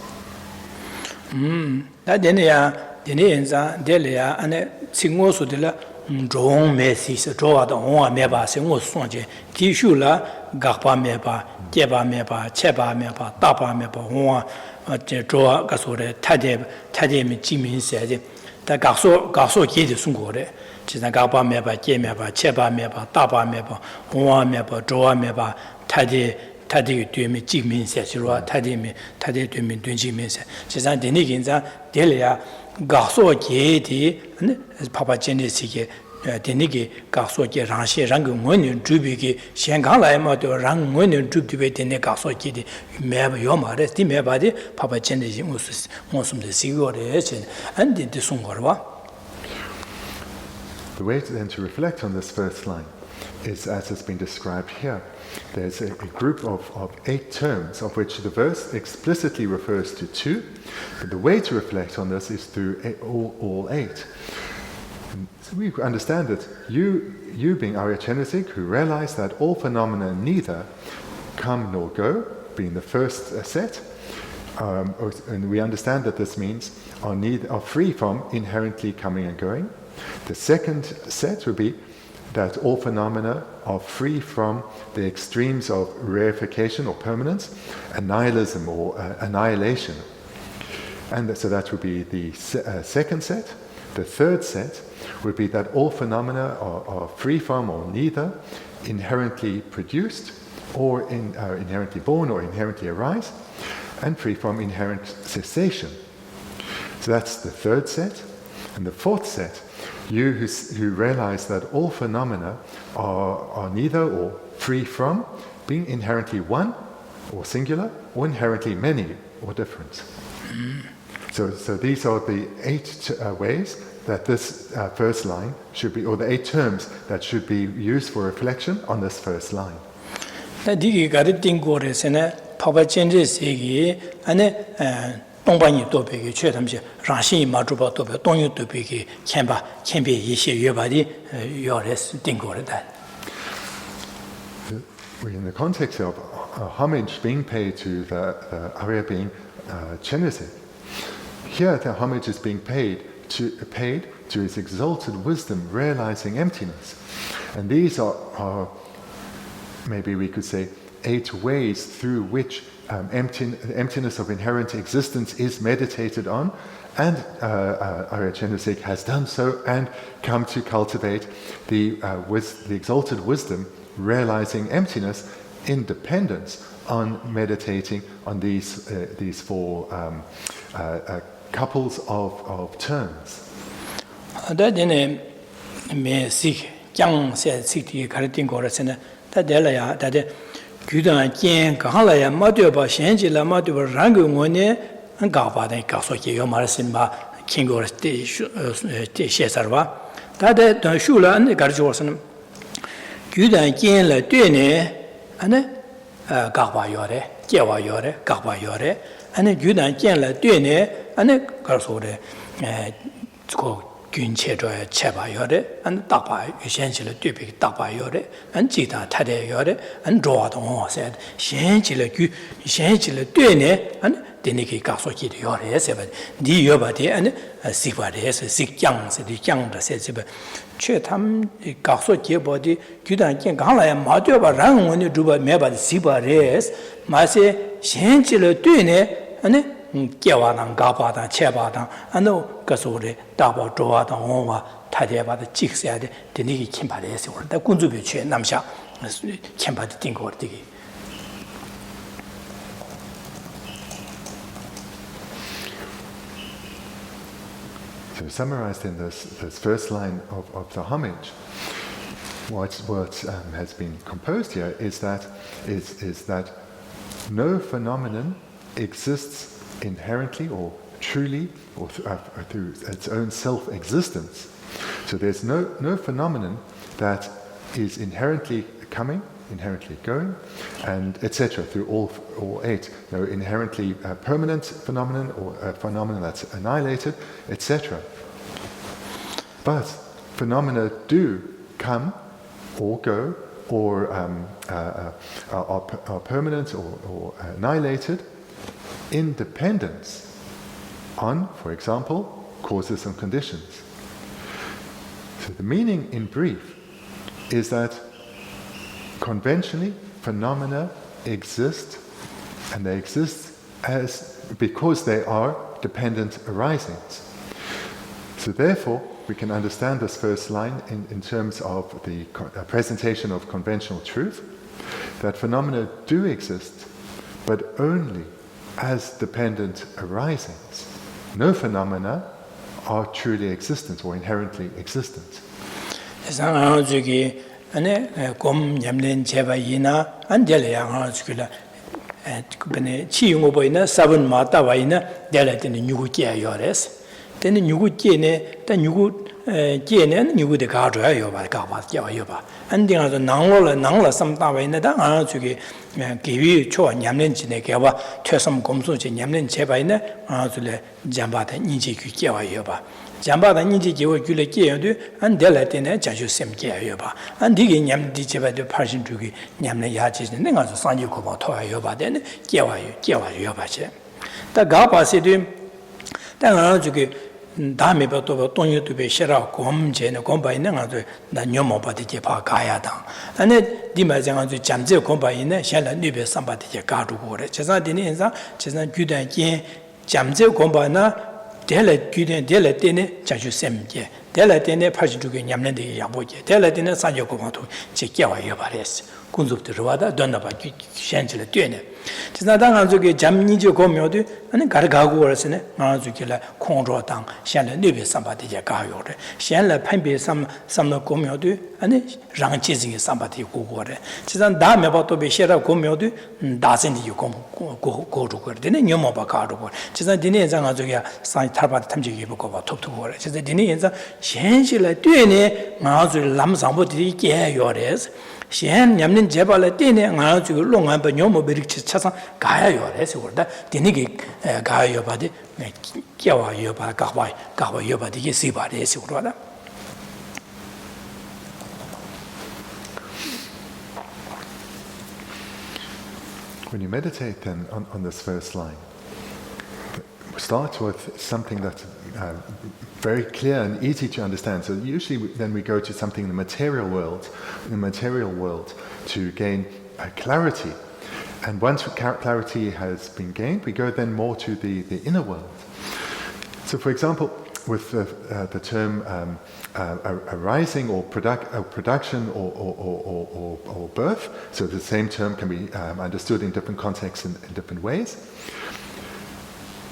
Zhong me si se zhuo de hong me ba se wo song je ti shu la ga ba me ba jie ba me ba che ba me ba da ba me ba hong je zhuo ga so de ta de mi ji min se je da ga so jie de song guo de ji zan ga ba me ba jie me ba che ba me ba da ba me ba hong me ba zhuo me ba ta de对面ji min se ji ruo ta de对面对ji min se ji zan de ni gin zan de le ya ga so jie de Papa Genesis Bendigo Gyalse Rangxie Rang Wen Zhubi Ge Xiangang Lai Ma De Rang Wen Zhubi Be Dene Gyalse Ge De Me Yo Ma Re Di Me Ba De Papa Genesis Mosum De Sigo Re Chen and De Song Wa. The way then to reflect on this first line is as has been described here. There's a group of 8 terms, of which the verse explicitly refers to 2, but the way to reflect on this is through all 8. And so we understand that you being Arya Chenasik, who realize that all phenomena neither come nor go, being the first set, and we understand that this means are free from inherently coming and going. The second set would be that all phenomena are free from the extremes of reification or permanence, nihilism or annihilation. And so that would be the second set. The third set would be that all phenomena are free from or neither inherently produced or inherently born or inherently arise, and free from inherent cessation. So that's the third set. And the fourth set, you who realize that all phenomena are neither or free from being inherently one or singular or inherently many or different. So these are the 8 ways that this first line should be, or the 8 terms that should be used for reflection on this first line. papa chenje segi ane 동반이 또 베기 최담시 라신이 마주바 또 베 동요 또 베기 캔베 이시 여바디 요레스 딩고르다. In the context of homage being paid to the Arya being Chenrezig, here the homage is being paid to his exalted wisdom realizing emptiness. And these are maybe we could say 8 ways through which emptiness of inherent existence is meditated on, and Arya Chenrezig has done so and come to cultivate the exalted wisdom realizing emptiness in dependence on meditating on these 4 couples of terms. 다데네 메식 장세 시티 가르친 거라서는 다데라야 다데 규단 겐 가라야 마드바 현지라 마드바 랑고네 가바데 가소게 요 말씀마 킹고르스티 셰서바 다데 슈라는 가르쳐서는 규단 겐라 되네 안에 가바요레 제와요레 가바요레 안에 규단 겐라 되네 안에 가르소레 고 균체조에 체바요레 안 따바 현실의 뒤비 따바요레 안 지다 타대요레 안 조아동세 현실의 현실의 되네 안 되니기 가소기도 요레세 니 여바데 안 시바레스 식장세 디장다 세세 최탐 가소기 버디 규단견 강라야 마되바 랑원이 두바 메바 시바레스 마세 현실의 되네 안 깨와당 가바당 체바당 안노 가소레 다바 조아당 온와 타대바다 직세야데 되니기 kim바레스 오르다 군주비 최 남샤 kim바디 띵고르디기. So summarized in this first line of the homage, what has been composed here is that no phenomenon exists inherently or truly or through its own self-existence. So there's no phenomenon that is inherently coming, inherently going, and etc. through all 8. No inherently permanent phenomenon or a phenomenon that's annihilated, etc. But phenomena do come or go or are permanent or annihilated in dependence on, for example, causes and conditions. So the meaning in brief is that conventionally phenomena exist, and they exist because they are dependent arisings. So therefore we can understand this first line in terms of the presentation of conventional truth, that phenomena do exist, but only as dependent arisings. No phenomena are truly existent or inherently existent. ane kom nyamlen cheba yina andele yang skula bene chi ngo boina sabun mata waina dele ten nyugu che yores ten nyugu che ne ta nyugu che ne nyugu de ga zhe yo ba ga ba jia yo ba anding a nanglo sam da waina da a sugi gewi cho nyamlen chi ne ge ba thesam gomsu chi nyamlen cheba yina a zule jamba de ni ji gyu che wa yo ba jam바 단지 지워 줄에 끼어도 안 될할 때는 자주 샘게요 봐. 안 되게 냠디 집에도 파신 주기 냠내 야지는 내가 산지 고바 토요 봐되는 깨와요 봐지. 다 가바세도 당한 주기 다음에 또 동유튜브에 셔라 곰제는 곰바 있는 아주 나 녀모 받게 봐 가야다. 안에 디마장 아주 잠재 곰바 있는 샬라 뉴베 삼바디게 가두고 그래. 제사디는 인사 제사 규단께 잠재 곰바나 델레 규된 델레 때네 자주 셈게 델레 때네 파지두게 냠는데 야보게 델레 때네 산조고마도 제껴와요 바레스 군습들 와다 don나바 현실에 되네 지나다가 저기 잠니지 고묘도 아니 가르가고 그러시네 나주길라 콩조당 현래 네베 삼바디게 가요래 현래 판비 삼노 고묘도 아니 랑치징이 삼바디 고고래 지난 다음에 봐도 베셔라 고묘도 다신디 고고고 그러네 녀모바 가르고 지난 디네 장아 저기 산 타바디 탐지기 보고 봐 톱톱 그래 지난 디네 인자 shenshila tuene ngazu lam Zangpo di ge yores shen nyamnin jebala tene ngazu longan ba nyomo berikchi chasan gaya yores gorda dinigi gaya yobade kyawa yoba gahwa yobade ye sibare sigurada. When you meditate then on this first line, start with something that's very clear and easy to understand. So usually then we go to something in the material world, to gain clarity. And once clarity has been gained, we go then more to the inner world. So for example, with the term arising or production or birth, so the same term can be understood in different contexts in different ways.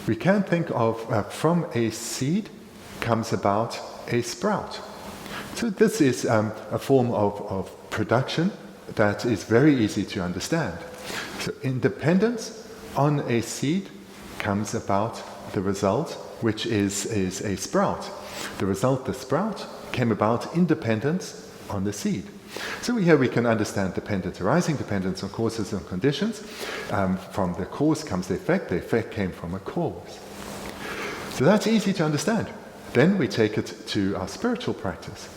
We can think of from a seed comes about a sprout. So this is a form of production that is very easy to understand. So independence on a seed comes about the result, which is a sprout. The result, the sprout, came about independence on the seed. So here we can understand dependence arising, dependence on causes and conditions. From the cause comes the effect came from a cause. So that's easy to understand. Then we take it to our spiritual practice.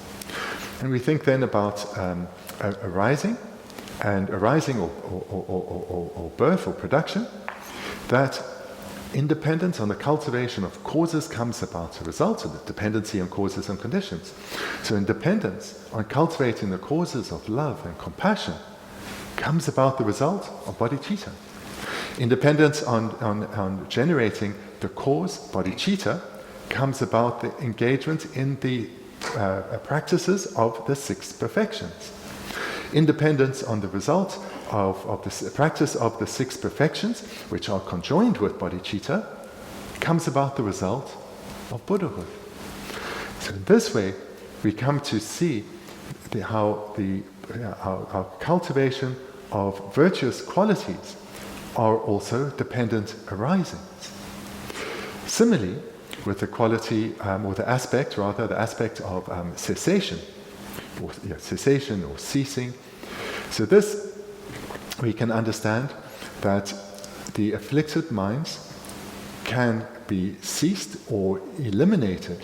And we think then about arising or birth or production, that independence on the cultivation of causes comes about a result of the dependency on causes and conditions. So independence on cultivating the causes of love and compassion comes about the result of bodhicitta. Independence on generating the cause, bodhicitta, comes about the engagement in the practices of the 6 perfections. Independence on the result of the practice of the 6 perfections, which are conjoined with bodhicitta, comes about the result of Buddhahood. So in this way, we come to see how our cultivation of virtuous qualities are also dependent arisings. Similarly, with the quality, or the aspect of cessation, or ceasing. So this, we can understand that the afflicted minds can be ceased or eliminated.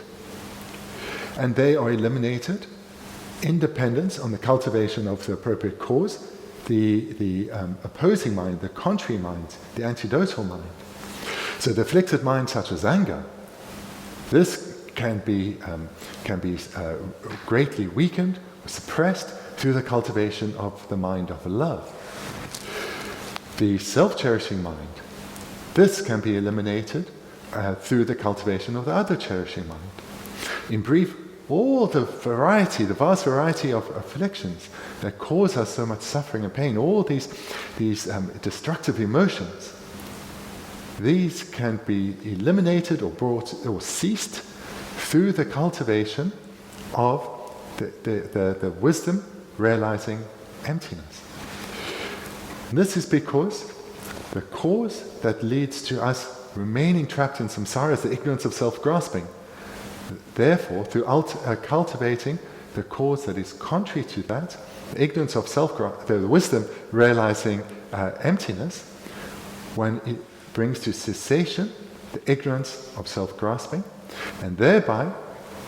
And they are eliminated in dependence on the cultivation of the appropriate cause, the opposing mind, the contrary mind, the antidotal mind. So the afflicted mind, such as anger, this can be greatly weakened, suppressed through the cultivation of the mind of love. The self-cherishing mind, this can be eliminated through the cultivation of the other cherishing mind. In brief, all the vast variety of afflictions that cause us so much suffering and pain, all these destructive emotions, these can be eliminated or brought or ceased through the cultivation of the wisdom realizing emptiness. And this is because the cause that leads to us remaining trapped in samsara is the ignorance of self-grasping. Therefore, through cultivating the cause that is contrary to that, the ignorance of the wisdom realizing emptiness, when it brings to cessation the ignorance of self-grasping, and thereby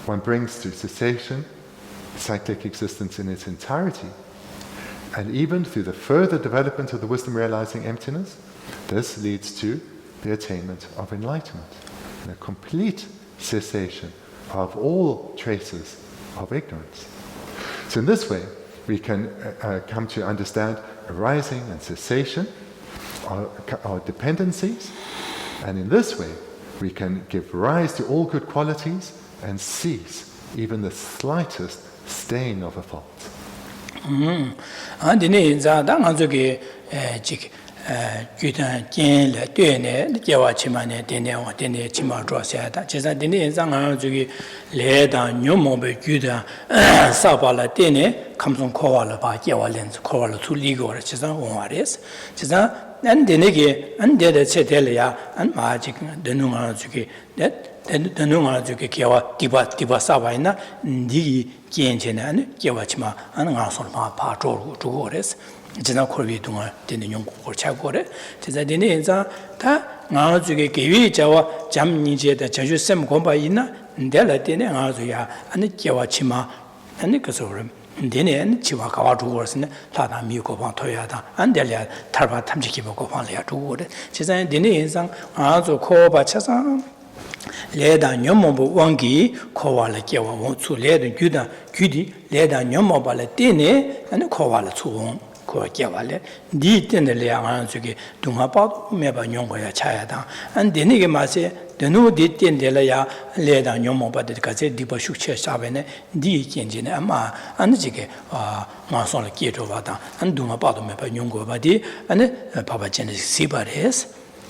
one brings to cessation cyclic existence in its entirety. And even through the further development of the wisdom realizing emptiness, this leads to the attainment of enlightenment and a complete cessation of all traces of ignorance. So in this way, we can come to understand arising and cessation, our dependencies, and in this way, we can give rise to all good qualities and cease even the slightest stain of a fault. Gyudan Jen Le Duene, Jawa Chimane, Dene Chima Drosata, Chesa Dene Zangazuki, Leda, Numobe, Gyudan, Sabala Dene, comes on Koala by Jawa Lens, Koala to Ligo, Chesa Omaris, Chesa, and Denegi, and Deda Cetelia, and Magic, the Numazuki, that 대능아 저게 개와 디바 사바이나 니 견체는 개와치마 하는 가서 봐 주고 그래서 지나 코비 동안 되는 연구를 차고래 제가 되는 인자 다 나중에 개위 자와 잠니제다 저주섬 공부 있나 내가 되는 아주야 아니 개와치마 아니 그서 되는 지와 가와 주고 그래서 다다 미고 방 토야다 안 될래 탈바 탐지기 보고 방래야 주고 그래 제가 되는 인상 아주 코바 차사 레다 녀모부 왕기 코와를 개와 원수 레다 규다 규디 레다 녀모발에 때네 아니 코와를 추원 그 개와래 니 때네 양안 저기 동아바도 매바 용거야 차야다 안 되니게 맛에 되노 디텐데라야 레다 녀모바데까지 디바 숙체 사베네 니 견지네 아마 안 지게 마선을 끼줘봐다 안 동아바도 매바 용거바디 아니 바바체네 시바레스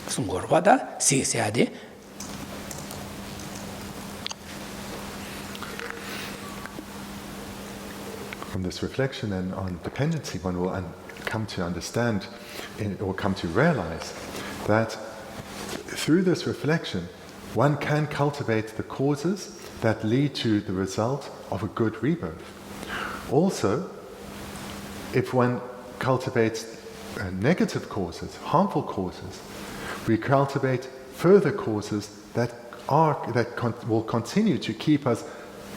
숨거바다 시세야디 From this reflection and on dependency, one will come to understand or come to realize that through this reflection, one can cultivate the causes that lead to the result of a good rebirth. Also, if one cultivates negative causes, harmful causes, we cultivate further causes that will continue to keep us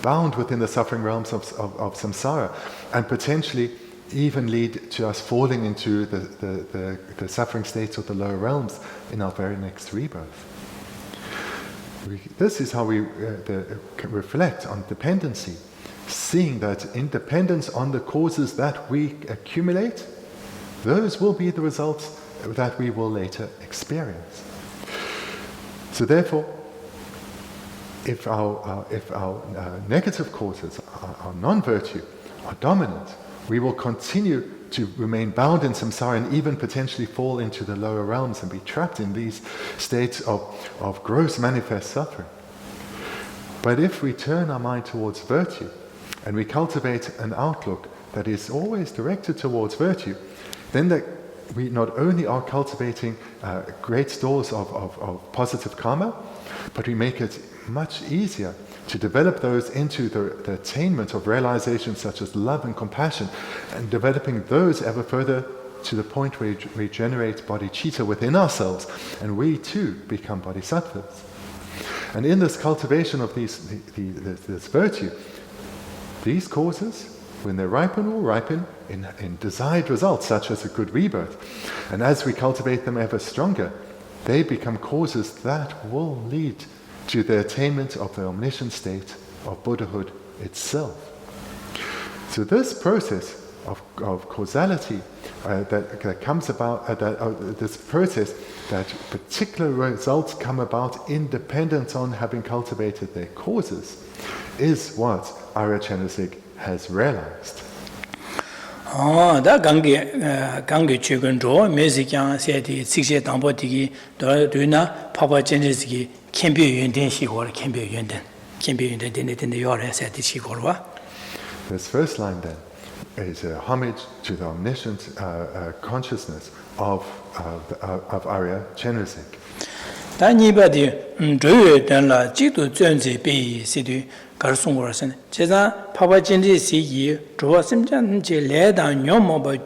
bound within the suffering realms of samsara, and potentially even lead to us falling into the suffering states of the lower realms in our very next rebirth. This is how we reflect on dependency, seeing that in dependence on the causes that we accumulate, those will be the results that we will later experience. So therefore, if our negative causes, our non-virtue, are dominant, we will continue to remain bound in samsara and even potentially fall into the lower realms and be trapped in these states of gross manifest suffering. But if we turn our mind towards virtue and we cultivate an outlook that is always directed towards virtue, then we not only are cultivating great stores of positive karma, but we make it much easier to develop those into the attainment of realizations such as love and compassion, and developing those ever further to the point where we generate bodhicitta within ourselves, and we too become bodhisattvas. And in this cultivation of this virtue, these causes, when they ripen, will ripen in desired results, such as a good rebirth. And as we cultivate them ever stronger, they become causes that will lead to the attainment of the omniscient state of Buddhahood itself. So this process of causality that comes about, this process that particular results come about independent on having cultivated their causes, is what Arya Chandrasekhar has realized. 다 강게 최근로 메시장 세디 식세 담보디기 도나 파파 젠지기 캠비 연된 시고를 캠비 연된 되네 요래 세디 시고와. This first line then is a homage to the omniscient consciousness of Arya Chandrasekhar. 다니바디 조여된라 지도 전제 비 시디 가르송고라선 제가 파바진지 시기 조심전 제 레다 녀모바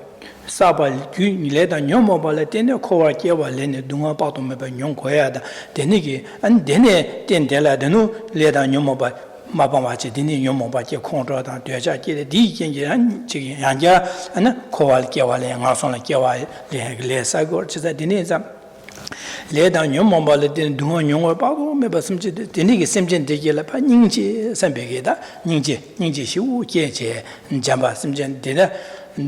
사발 규 레다 녀모발에 때네 코와 깨발레네 동아 빠도 매바 용고야다 되니기 안 되네 된델라 되노 레다 녀모바 마바마치 되니 녀모바게 콩저다 되자게 디겐지란 지기 양자 안 코와 깨발레 가송라 깨와 레사고 제가 되니자 레다 녀모발에 되는 동아 녀모 빠도 매바 심지 되니기 심진 되게라 파 닝지 선배게다 닝지 시우 제제 잠바 심진 되다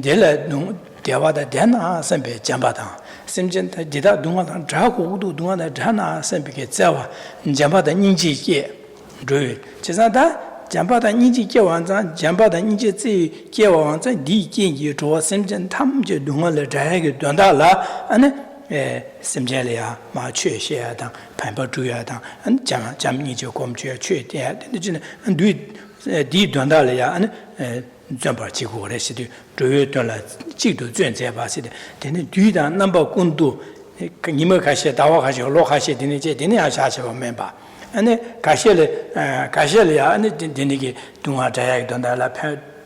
델라 농 대화다 되나 선배 잠바다 심진 되다 동아다 자고도 동아다 자나 선배게 자와 잠바다 닝지게 르 제자다 잠바다 닝지게 완전 잠바다 닝지 제와완자 리진지 조 심진 탐제 동아를 자게 된다라 아니 심젤이야 마취시야다 판바주야다 안 잠니죠 검주야 최대 되는 디 돈달이야 안 점바지고 그래시디 조여돌라 지도 전제바시데 되는 뒤다 넘버 군도 님을 가시 다와 가시 로 가시 되는 제 되는 아샤셔 멤버 아니 가실이야 아니 되게 동화 자약 don다라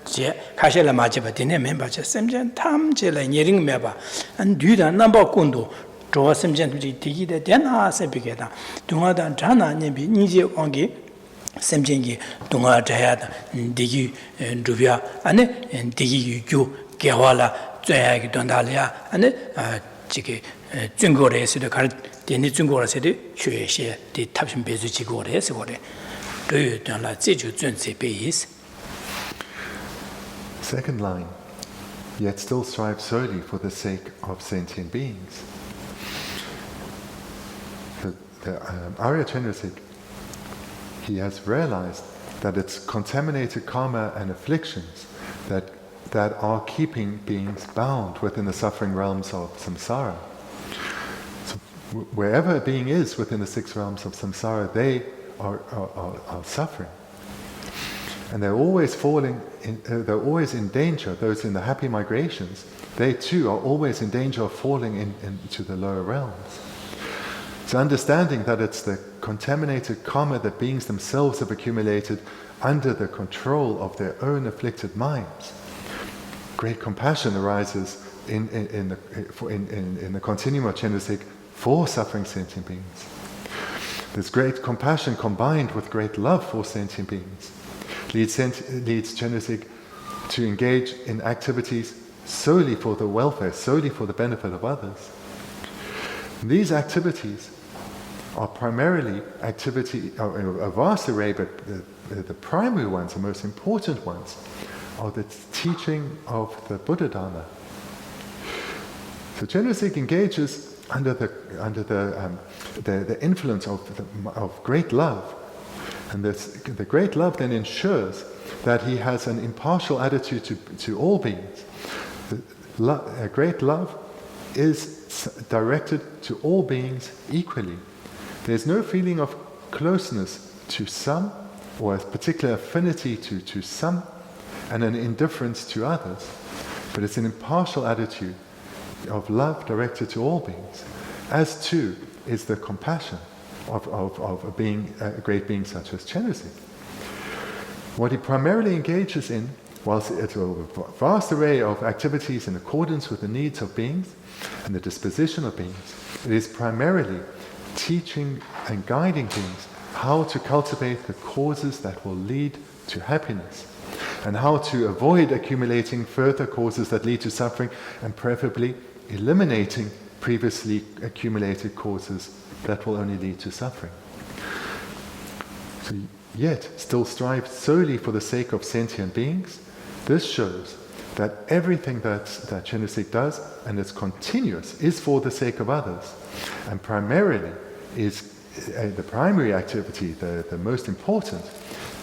제 가실라 맞아 되네 멤버제 샘전 탐제라 예링 매봐 안 뒤다 넘버 군도 저 샘전 되기데 되나 세비게다 동화단 자나님이 니제 온기 샘전기 동화 자야다 되기 루비아 아니 되기 유 개화라 자약 don다리아 아니 지게 중국에서도 갈 때니 중국에서도学习的 탑신 배수 지고래서 그래. 그들라 제주 준세 베이스. Second line, yet still strive solely for the sake of sentient beings. The Arya Chenrezig, he has realized that it's contaminated karma and afflictions that are keeping beings bound within the suffering realms of samsara. So wherever a being is within the 6 realms of samsara, they are suffering. And they're always they're always in danger. Those in the happy migrations, they too are always in danger of falling into the lower realms. So understanding that it's the contaminated karma that beings themselves have accumulated under the control of their own afflicted minds, great compassion arises in the continuum of Chenrezig for suffering sentient beings. This great compassion combined with great love for sentient beings leads Chenrezig to engage in activities solely for the welfare, solely for the benefit of others. And these activities are primarily a vast array, but the primary ones, the most important ones, are the teaching of the Buddha Dharma. So Chenrezig engages under the influence of great love, and the great love then ensures that he has an impartial attitude to all beings. Great love is directed to all beings equally. There's no feeling of closeness to some, or a particular affinity to some, and an indifference to others, but it's an impartial attitude of love directed to all beings, as too is the compassion of a great being such as Chenrezig. What he primarily engages in, whilst it's a vast array of activities in accordance with the needs of beings and the disposition of beings, it is primarily teaching and guiding beings how to cultivate the causes that will lead to happiness, and how to avoid accumulating further causes that lead to suffering, and preferably eliminating previously accumulated causes that will only lead to suffering. So, yet still strive solely for the sake of sentient beings. This shows that everything that Chenrezig does, and it's continuous, is for the sake of others, and primarily is the primary activity, the most important,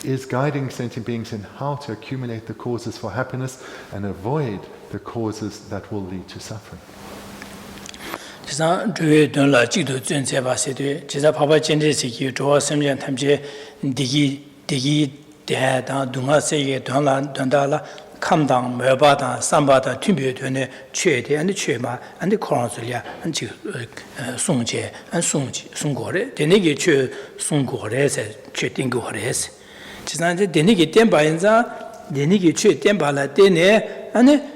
is guiding sentient beings in how to accumulate the causes for happiness and avoid the causes that will lead to suffering. 지상 주에 돈라 지도 전체 바세도 제가 바바 젠데시기 조어 섬전 탐제 디기 대다 동아세계 돈달라 감당 매바다 삼바다 튜비드네 최대 안데 최마 안데 코란슬이야 안지 송제 안 송지 송고래 되네게 최 송고래서 최딩고래서 지난제 되네게 땜바인자 되네게 최 땜바라 되네 안에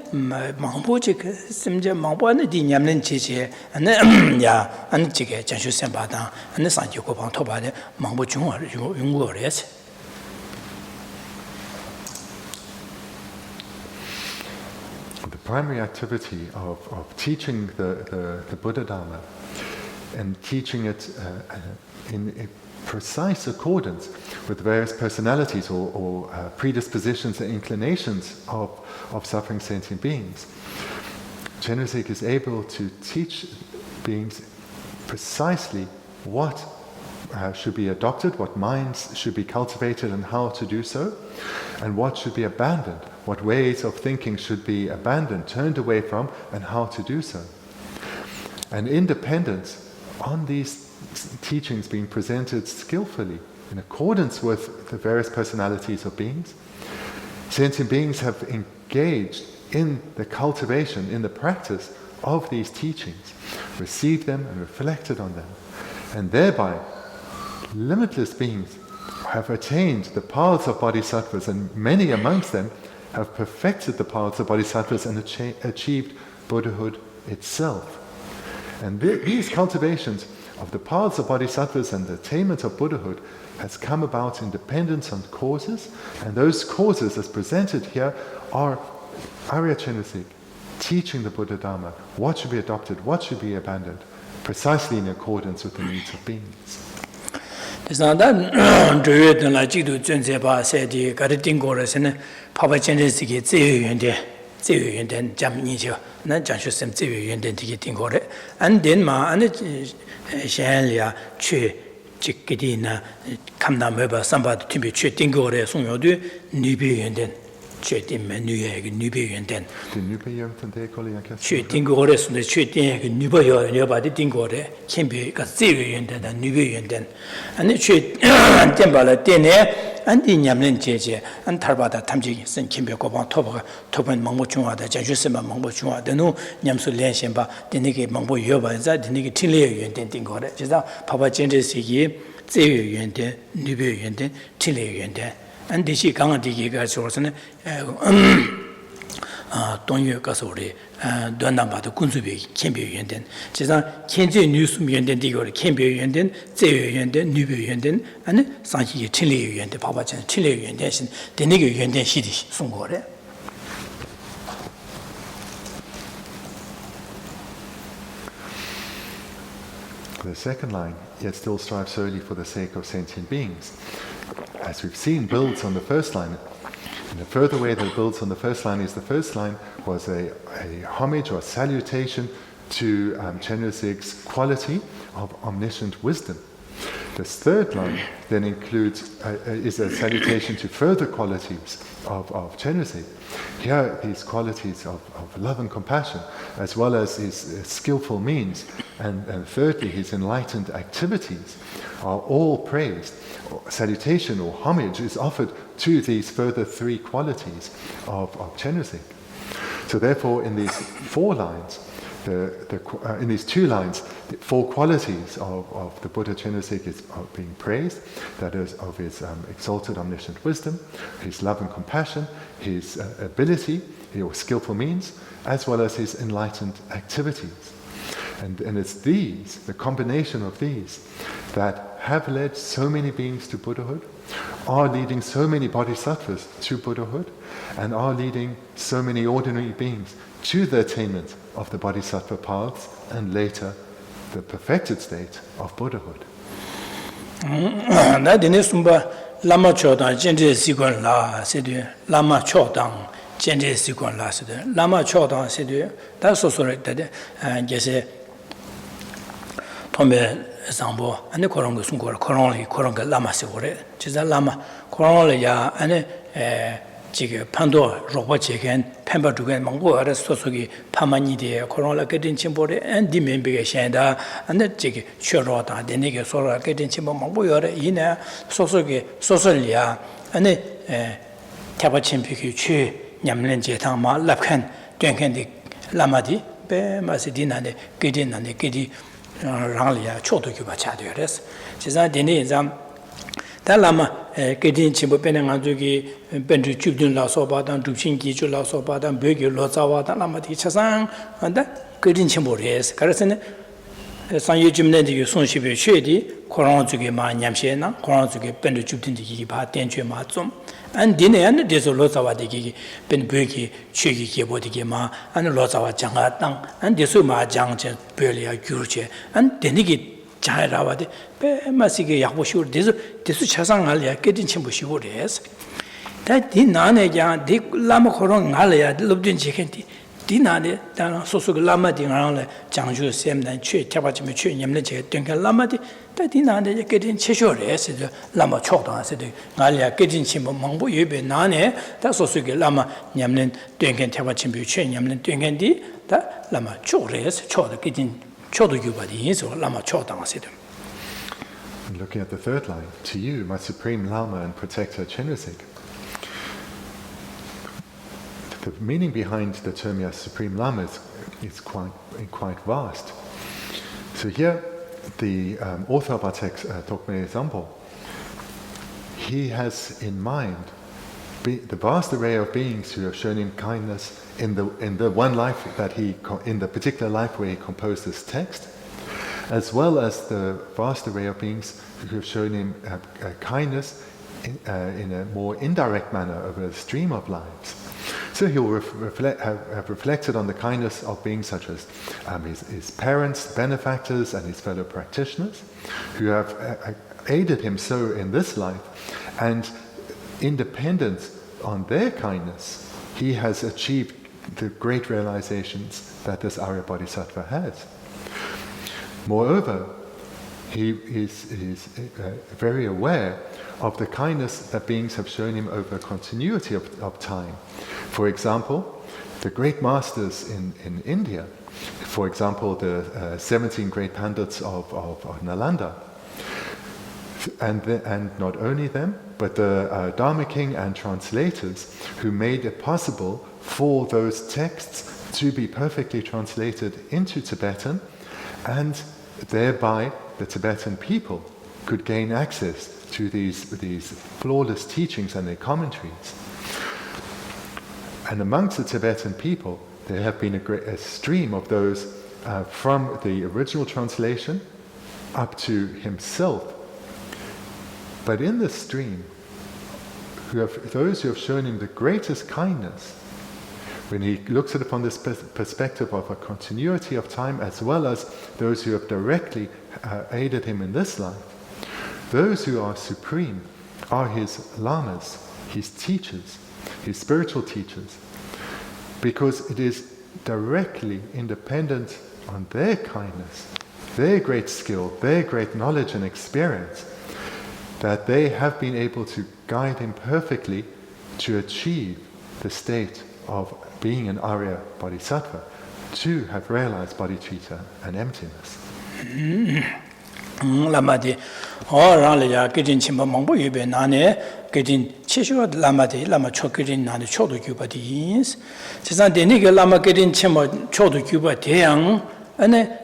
망보지 그 심지어 망보는 디냠는 지지 안에 야 안지게 전수선바다 안에 산지고 방토바데 망보 중화를 용거래서 The primary activity of teaching the Buddha Dharma and teaching it in precise accordance with various personalities or predispositions and inclinations of suffering sentient beings. Chenrezig is able to teach beings precisely what should be adopted, what minds should be cultivated and how to do so, and what should be abandoned, what ways of thinking should be abandoned, turned away from, and how to do so. And in dependence on these teachings being presented skillfully in accordance with the various personalities of beings, sentient beings have engaged in the cultivation, in the practice of these teachings, received them and reflected on them, and thereby limitless beings have attained the paths of bodhisattvas, and many amongst them have perfected the paths of bodhisattvas and achieved Buddhahood itself. And these cultivations of the paths of bodhisattvas and the attainment of Buddhahood has come about in dependence on causes, and those causes as presented here are Arya Chenusik, teaching the Buddha Dharma, what should be adopted, what should be abandoned, precisely in accordance with the needs of beings. And then ma Shanlia Che Chikidina Kamna Meba Samba to be Chetingore Sunyodu Nubi and then Chetim Nuye Nubi and then Chetingore the Cheting Nubayo nearby Dingore can be a Ziri and then Nubi and then and the Chet Tembala Dene and the Yamlin Jeje and Tarbata Tamji St. Kimbe Koban Topan Mambochua, the Jajusima Mambochua, the no Yamsu Lenshemba, the Niki Mambo Yoba, the Niki Tile Yuntin Gore, Jeza, Papa Changes Yi, Zeu Yuntin, Nubu Yuntin, Tile Yuntin, and the Shikanga Diga Sorsen, Donyu Gasori, Donamba, the Kunzubi, Kimbe Yuntin, Jeza, Kenji Nusum Yuntin Digor, Kimbe Yuntin, Zeu Yuntin, Nubu Yuntin, and Sanki Tile Yuntin, Papa Chan, Tile Yuntin, the Nigger Yuntin Shidi, Sungore. The second line, yet still strive solely for the sake of sentient beings, as we've seen, builds on the first line. And the further way that it builds on the first line is the first line was a homage or salutation to Chenusik's quality of omniscient wisdom. This third line then includes is a salutation to further qualities of Chenusik. Here, these qualities of love and compassion, as well as his skillful means, and thirdly, his enlightened activities, are all praised. Salutation or homage is offered to these further three qualities of Chenusik. So therefore, in these four lines, in these two lines, the four qualities of the Buddha Chenusik are being praised, that is, of his exalted omniscient wisdom, his love and compassion, his ability, or skillful means, as well as his enlightened activities. And it's these, the combination of these, that have led so many beings to Buddhahood, are leading so many bodhisattvas to Buddhahood, and are leading so many ordinary beings to the attainment of the bodhisattva paths, and later the perfected state of Buddhahood. Lama Chodang, Gende Sikon La, said Lama Chodang, Gende Sikon La, said Lama Chodang, said that's also right that Geshe Thubten Zangpo, and the Korong Sungor, Korong Lama Sigore, Chisa Lama, Korong Ya, and Pando, Robot Chicken, Pemba to get Mango, Sosugi, Pamani, Corolla getting Chimbore, and Dimin Big Shanda, and the Jig Shorota, the nigger Sora getting Chimbo, Ina, Sosugi, Sosolia, and the Tabachimpi Chu, Yamlin Jetama, Lapkan, Duncan Lamadi, Be Masidina, the Gideon and the Giddy Ralia, Chotokuba Chadures. Chisa Dinizam. Lama getting Chimbo Penangazuki, Bendigo Thubten Rabten, Dupshinki, Lao Sobadan, Bendigo Lozawa, Lama Tichasang, and that getting Chimbo res, Carson, San Yujimnendi, Sonship Shady, Koranzuki Ma Yamshena, Koranzuki, Bendigo Thubten Yiba, Tenchu Matsum, and Dine and there's a Lozawa de Benbuki, Chigi Bodhigima, and Lozawa Jangatang, and the Suma Jang, Belia Gurche, and the Nigit. Jairawade, Masiki Yabushur, this Chasang Alia, getting Chimbushiures. That Dinane, Dick Lama Korong Alia, Lubdin Chicken, Dinade, Dana Sosu Lama Dinale, Jangju Sem, and Che, Tabachimichu, Yamleche, Duncan Lamadi, that Dinade getting Cheshore, Lama Chotan, said Alia, getting Chimbo Mambo Yube Nane, that's also Lama Yamlin, Duncan Tabachimichu, Yamlin Duncan D, that Lama Chores, Chod getting. Looking at the third line, to you, my supreme lama and protector Chenusik. The meaning behind the term supreme lama is quite vast. So here, the author of our text, Thogme Zangpo, he has in mind the vast array of beings who have shown him kindness in the one life that in the particular life where he composed this text, as well as the vast array of beings who have shown him kindness in a more indirect manner over a stream of lives. So he will have reflected on the kindness of beings such as his parents, benefactors, and his fellow practitioners, who have aided him so in this life, and independent on their kindness, he has achieved the great realizations that this Arya Bodhisattva has. Moreover, he is very aware of the kindness that beings have shown him over a continuity of time. For example, the great masters in India, for example, the 17 great Pandits of Nalanda, and not only them, but the Dharma King and translators who made it possible for those texts to be perfectly translated into Tibetan, and thereby the Tibetan people could gain access to these flawless teachings and their commentaries. And amongst the Tibetan people, there have been a stream of those from the original translation up to himself. But in this stream, those who have shown him the greatest kindness, when he looks at it from this perspective of a continuity of time, as well as those who have directly aided him in this life, those who are supreme are his lamas, his teachers, his spiritual teachers, because it is directly independent on their kindness, their great skill, their great knowledge and experience, that they have been able to guide him perfectly to achieve the state of being an Arya Bodhisattva, to have realized bodhicitta and emptiness. Lamadi, or Ralia, getting Chimba Mambo, you be nane, getting Chishu Lamadi, Lama Chokirin, and Chodo Cuba Deans. Says the nigger Lama getting Chimba Chodo Cuba Deang, and a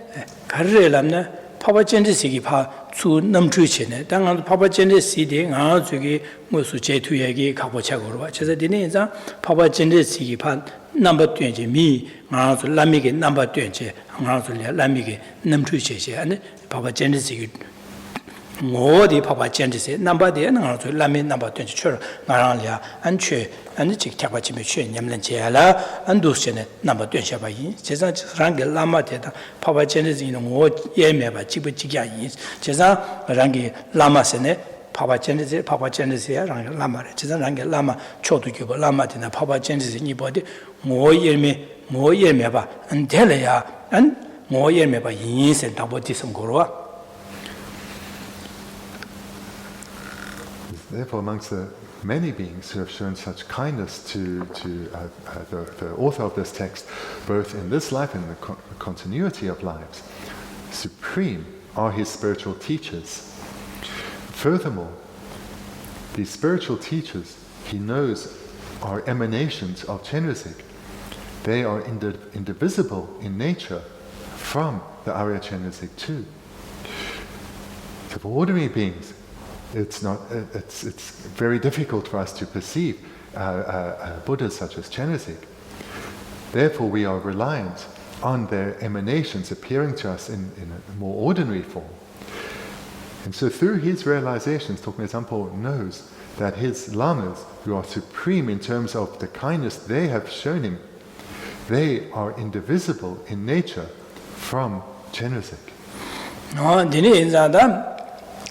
Karelamna, Papa Gendisi Pa, to Namtruchin, Dang Papa Gendisi, Azugi, Musuche to Yagi, Capochagoro, which is a dinner, Papa Gendisi Pa, number 20, me, Lamige, number 20, Lamige, Namtruche, and Papa Gendisi. More the Papa Gendisi, number the Lami number 20, Maralia, and Che, and the Chick Tapachimichi, Yamlanchela, and Dusene, number 20 by Chesa Rangi Lama Teta, Papa Gendisi in more Yemeba, Chibuchiga, Chesa Rangi Lama Sene, Papa Gendisi, Rangi Lama, Chesa Rangi Lama, Chotu Cuba, Lama Tina, Papa Gendisi in your body, more Yemeba, and Telea, and more Yemeba, Yins and Tabotism Goroa. Therefore, amongst the many beings who have shown such kindness to the author of this text, both in this life and in the continuity of lives, supreme are his spiritual teachers. Furthermore, these spiritual teachers, he knows, are emanations of Chenrezig. They are indivisible in nature from the Arya Chenrezig too. So for ordinary beings, it's very difficult for us to perceive Buddhas such as Chenrezig. Therefore, we are reliant on their emanations appearing to us in a more ordinary form. And so through his realizations, Thogme Zangpo knows that his lamas, who are supreme in terms of the kindness they have shown him, they are indivisible in nature from Chenrezig.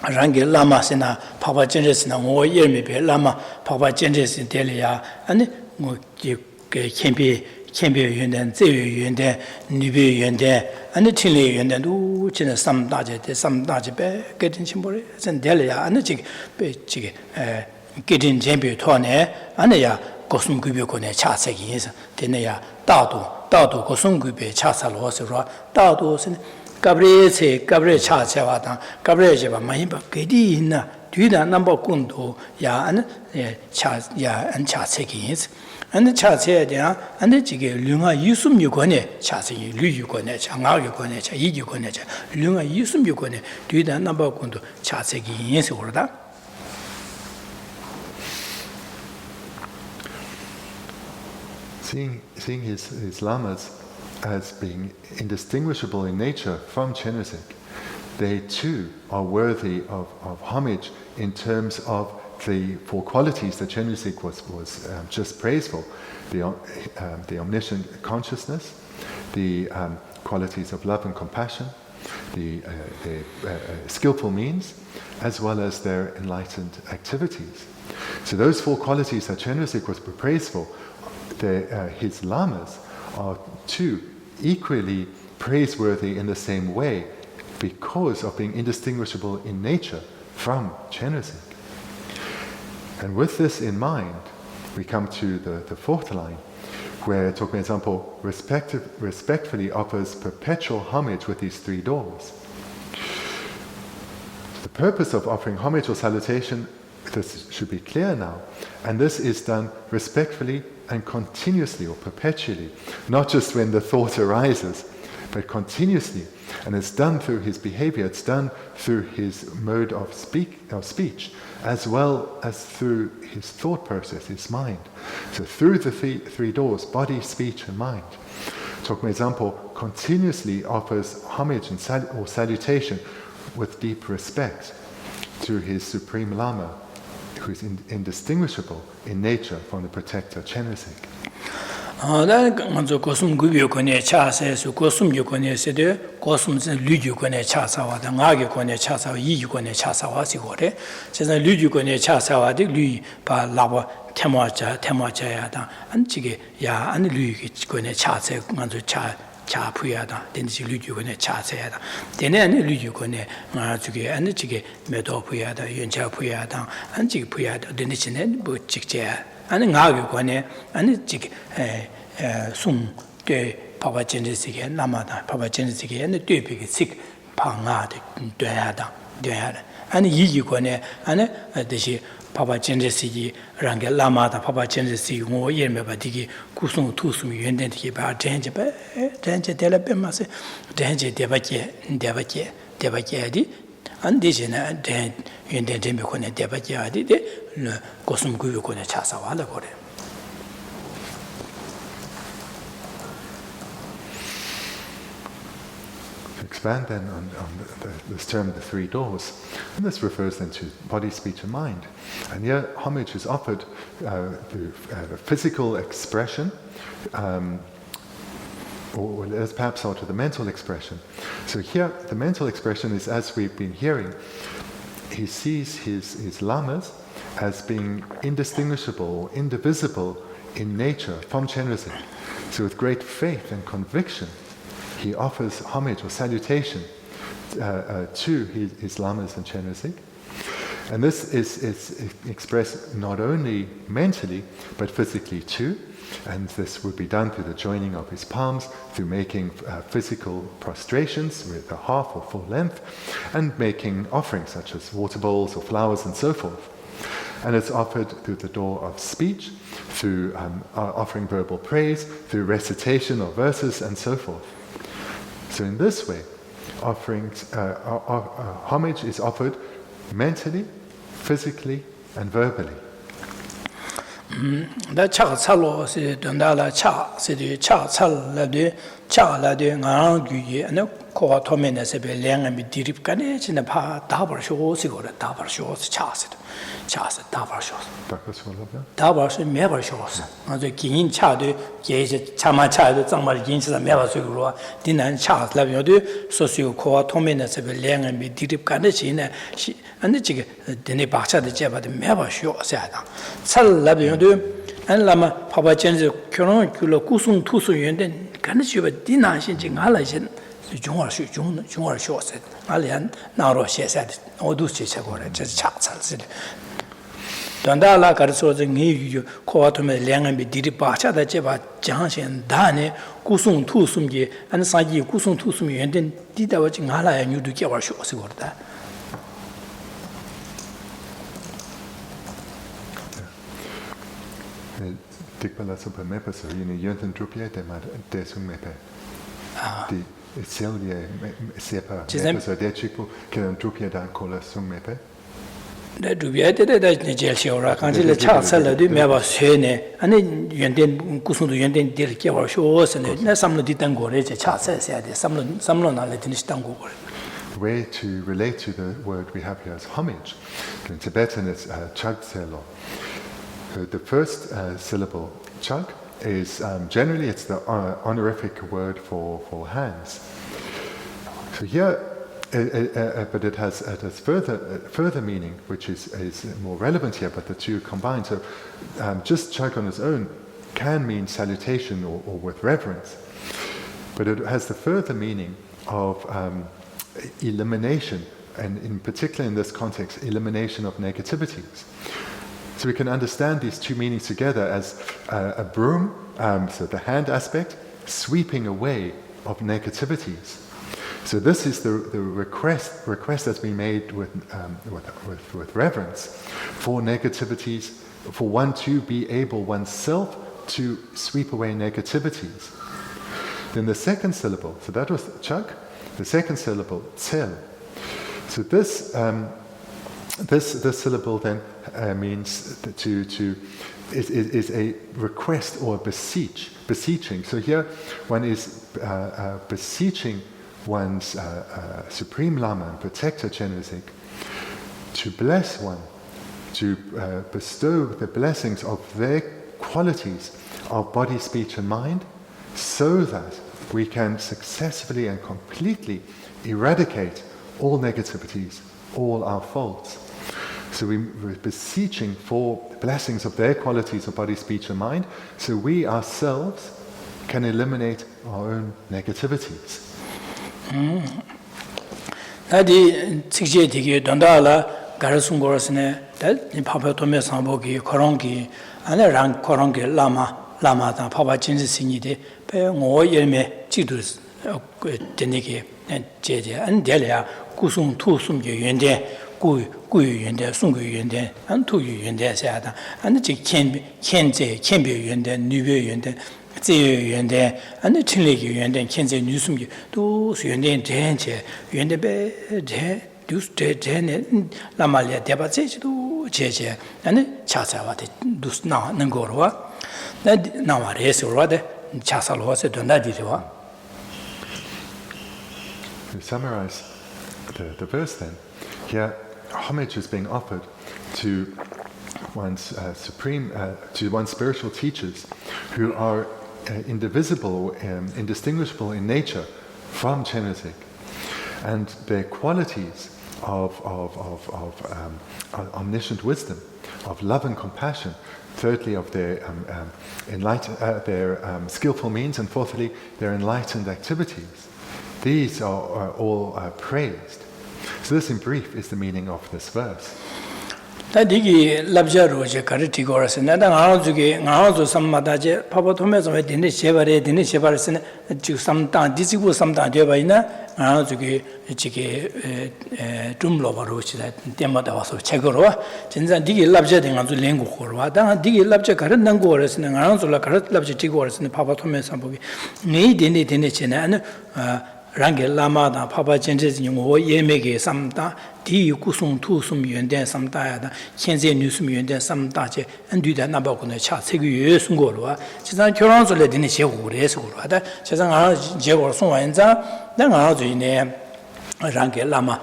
Rangi Lama Sina, Papa Generation, or Yermi, Lama, Papa Generation Delia, and Kempi Yunden, Zeyu Yunden, Nubi Yunden, and the Chili Yunden, which in some Daji, getting Chimbori, and Delia, and the Chick, getting Jambi Tone, and ya Gosum Gubicone, Chasegis, Tenea, Dado, Gosum Gubi, Chasalo, Dado. Gabriel Cha Chavatan, Gabriel Java Mahiba, Gedina, Duda number Kundo, Ya and Cha Sekis, and chatsaya dia, and the jig lunga yusum yukone, chatsing, lu yukone, changa yukone, cha yukone, lunga yusum yukone, do the number kundu, chatsegi, yes, or that. Seeing his lamas as being indistinguishable in nature from Chenrezig, they too are worthy of homage in terms of the four qualities that Chenrezig was just praised for: the omniscient consciousness, the qualities of love and compassion, the skillful means, as well as their enlightened activities. So those four qualities that Chenrezig was praised for, his lamas are too equally praiseworthy in the same way because of being indistinguishable in nature from Chenrezig. And with this in mind, we come to the fourth line, where Thogme Zangpo respectfully offers perpetual homage with these three doors. The purpose of offering homage or salutation, this should be clear now, and this is done respectfully and continuously or perpetually, not just when the thought arises, but continuously. And it's done through his behavior, it's done through his mode of speech, as well as through his thought process, his mind. So through the three doors, body, speech, and mind, Thogme Zangpo continuously offers homage and or salutation with deep respect to his Supreme Lama, who is indistinguishable in nature from the protector Chenrezig. Kosum Gubio Kone Chase, Kosum Yukone Sede, Kosum Ludukone Chasawa, the Nagikone Chasawa, Yukone Chasawa Sigore, says a Ludukone Chasawa, the Lu Pa Lava Temocha, and Chige, Ya, and Lukone Chase, Manzo Cha Puyada, then she Ludukone Chasada, then any Ludukone Marzuki, and the Chige, Medo Puyada, Yuncha Puyada, and Chig Puyada, then it's an but Chikcha. And Nagikone, and it's Sung de Papa Genesig and Lamada, Papa Genesig, and the Dupig sick Panga de Dada, and Yikone, and the Papa Genesig, Rangel Lamada, Papa Genesig, or Yemabadigi, Kusung Tusum, Yendenti, Danger Delabemase, Danger Devache, and this in a den in the Demicone Devagiadi, the Cosum Guyukone Chasawala. Expand then on this term, the three doors. And this refers then to body, speech, and mind. And here, homage is offered through physical expression, or as perhaps out of the mental expression. So here, the mental expression is, as we've been hearing, he sees his lamas as being indistinguishable or indivisible in nature from Chenrezig. So with great faith and conviction, he offers homage or salutation to his lamas and Chenrezig. And this is expressed not only mentally, but physically too. And this would be done through the joining of his palms, through making physical prostrations with a half or full length, and making offerings such as water bowls or flowers and so forth. And it's offered through the door of speech, through offering verbal praise, through recitation of verses and so forth. So in this way, homage is offered mentally, physically, and verbally. The Cha Salo, Dondala Cha, City Cha Sal Lade, Cha Lade, Nanguye, and Koa Tomenes, a Lang and Dirip Ganesh in the Pa, Dabar shows, or Dabar shows, Chaset, Dabar shows. Dabar shows, never shows. The King Chadu, Geshe Chama Chadu, Zangpo Yins, the Mevasugua, Dinan Cha, Laviodu, Socio Koa Tomenes, a Lang and Dirip Ganesh in and the Chig, the Nebacha, the Java, the Meva shows. Sal Laviodu. And Lama Papa Jen's Kuron Kulo Kusung Tusu Yenden, Kanishu Dina Shinjing Alajan, Jung Short, Alian, Naro she said, Oduchi Sagore, just Chatsal. Dondala Garso, the new Koatome Lang and be Diripacha, the Jeva Janshan, Dane, Kusung Tusumgi, and Saji Kusung Tusumi, and then Dida watching Hala and you do Kiwa Short. Dikpala Supa Mepa, so Yuntan Drupia, de Sung Mepe. Di Silvia Sepa, so de Chico, Kiran Drupia Dan Kola Sung Mepe. The Drupia did a Gyalse or Kanjil Charles Salad, Meva Sene, and then Yuntan Kusun Yuntan did Kiwa shows, and some of the Tango, Charles said, some of Latin Tango. The way to relate to the word we have here is homage. In Tibetan, it's chag selo. The first syllable, chag, is generally it's the honorific word for hands. So here, but it has further meaning, which is more relevant here. But the two combined. So just chag on its own can mean salutation or with reverence, but it has the further meaning of elimination, and in particular in this context, elimination of negativities. So we can understand these two meanings together as a broom, so the hand aspect, sweeping away of negativities. So this is the request that's been made with reverence for negativities, for one to be able oneself to sweep away negativities. Then the second syllable, so that was chag. The second syllable, tsel. So this syllable then means is a request or beseeching. So here one is beseeching one's supreme lama and protector Chenrezig to bless one, to bestow the blessings of their qualities of body, speech, and mind, so that we can successfully and completely eradicate all negativities, all our faults. So we're beseeching for blessings of their qualities of body, speech, and mind, so we ourselves can eliminate our own negativities. Nadi tsikje digi dondala garasungorasne that in Papa Thogme Sambogi Korongi and a rank Korongi lama da Papa Jinsi Sinide pe ngo yelme chidus deniki and jeje and delia kusung tu sum yende gu yende sung yende and tu yende sada and the kenze kenbe yende nube yende yende and the chinlegi yende kenze nusum do yende denche yende be de dus de lamalia debache do jeje and chasawa de dus na ngorwa na wa resorwa de chasalwa se donda diwa. To summarize the verse then, here homage is being offered to one's to one's spiritual teachers who are indivisible, indistinguishable in nature from Chenrezig, and their qualities of omniscient wisdom, of love and compassion. Thirdly, of their skillful means, and fourthly, their enlightened activities. These are all praised. So this, in brief, is the meaning of this verse. Digi labja roje kariti goras na da ngauzuge ngauzu sammadaje Papa Thogme so dine shebare sene ju samta disibu samta de baina ngauzuge chike tumlo baro chida temada waso chegoro 진짜 digi labja de ngauzu lengu korwa da digi labja karan nang goras na ngauzu la karat labja tigoras na Papa Thogme sambogi nei dine chena an rangi lama da Papa Jinsi ngo yemege samta di kusung tu sum yunden samta ya da kenze nu sum yunden samta je andu da na ba ko ne cha se gu sung go lo ji zang kyoran so le din che gu re so lo da ji zang a je go song wan za da nga zo ne rangi lama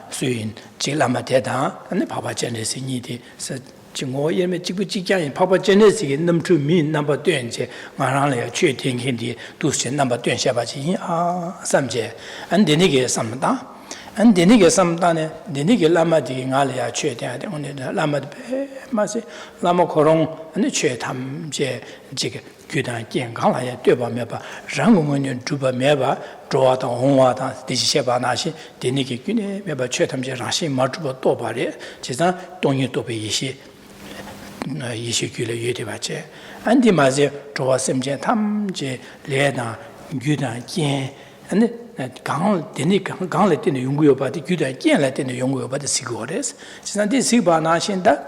suyin ji lama de da ne Papa Jinsi ni de se Jingo yeme jibu jijiang Papa Jinsi nam chu min number 2je ma rang le chue ting kin di du chen number 2下吧ji a sam je an de ni ge sam da an de ni ge sam da ne de ni ge lama di nga le ya chue de de on de lama de ma se lama korong an chue tam je ji ge gyu dan jian gang la ya de ba me ba rang mo ne zhu ba me ba zhuo da hong wa da de xie ba na xi de ni ge gyu ne me ba chue tam je rang xi ma zhu ba do ba le ji zang dong yi do be yi xi 이시규를 유대받지 안디 맞에 좋았음제 탐제 레나 규다 겐 근데 강 되니 강래 되는 연구요 받이 규다 겐래 되는 연구요 받이 시고레스 지난디 시바나신다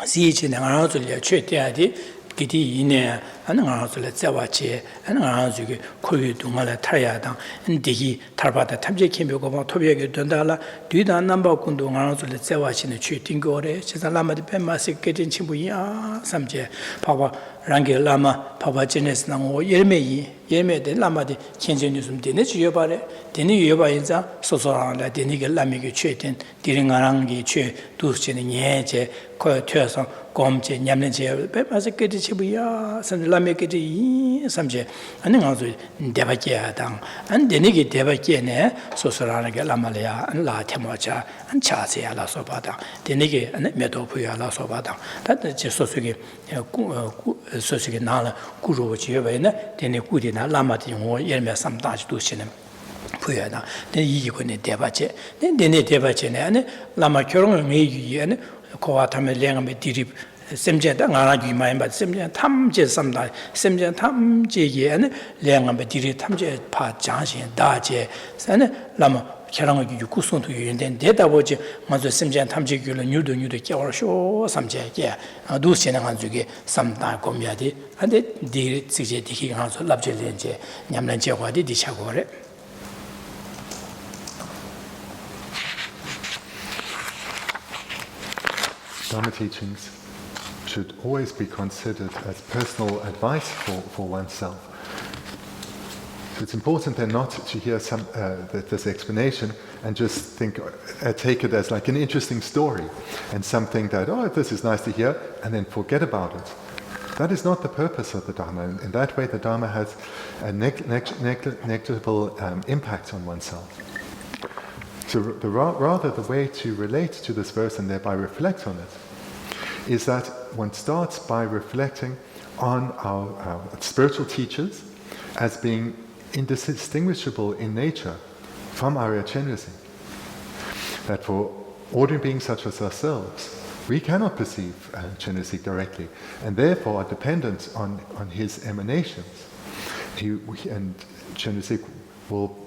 시치는 알아들려 최대하디 Kiti ine, and Anzula Zawache, and Anzuki, Koyu Dumala Tayadang, and Digi, Tarbata Tabje Kimbo, Tobia Dondala, Duda number Kundu Anzula Zawach in the Chutingore, Chizalama de Pemasi getting Chimbuya, Samje, Papa Rangi Lama, Papa Genes Nango, Yeme de Lama de Chinjusum Dinis Yobare, Dini Yoba Inza, Sosora, Deniga Lamigi Chetin, Diringarangi Che, Durchin, Yeje, Koya Tuasan. Gomche, Yamne, Pepasi Kitty Chibuya, San Lamekiti, Samje, and also Devakia Dang, and Denigi Devakene, Sosaranaga Lamalea, and La Temocha, and Chasi ala Sobada, Denigi and Medopuya la Sobada. That is just Sosuki Nala, Guru Chivena, Denigudina, Lamati, or Yerme some Dutch Ducinem. Puyana, then Yikuni Devache, then Dene Devache, and Lama Kurong Meyi and Coatame Langame Dirip. Semjan Angagi Mayan, but Semjan Tamje Samda, Semjan Tamje and Langam Diri Tamje Pa Janshi, Daje, and Lama Charangi Kusun to you, and then Data Watch, Mazu Semjan Tamje, New to Kior Show, Samje, yeah, do Senanzuki, some Dagomiadi, and the Diri Siji Diki Hanso, Labjelenje, Yamlanche Wadi di Chagore. Dharma teachings should always be considered as personal advice for oneself. So it's important then not to hear this explanation and just take it as like an interesting story and something that, oh, this is nice to hear, and then forget about it. That is not the purpose of the Dharma. In that way, the Dharma has a negligible impact on oneself. So rather, the way to relate to this verse and thereby reflect on it is that one starts by reflecting on our spiritual teachers as being indistinguishable in nature from Arya Chenrezig. That for ordinary beings such as ourselves, we cannot perceive Chenrezig directly, and therefore are dependent on his emanations. And Chenrezig will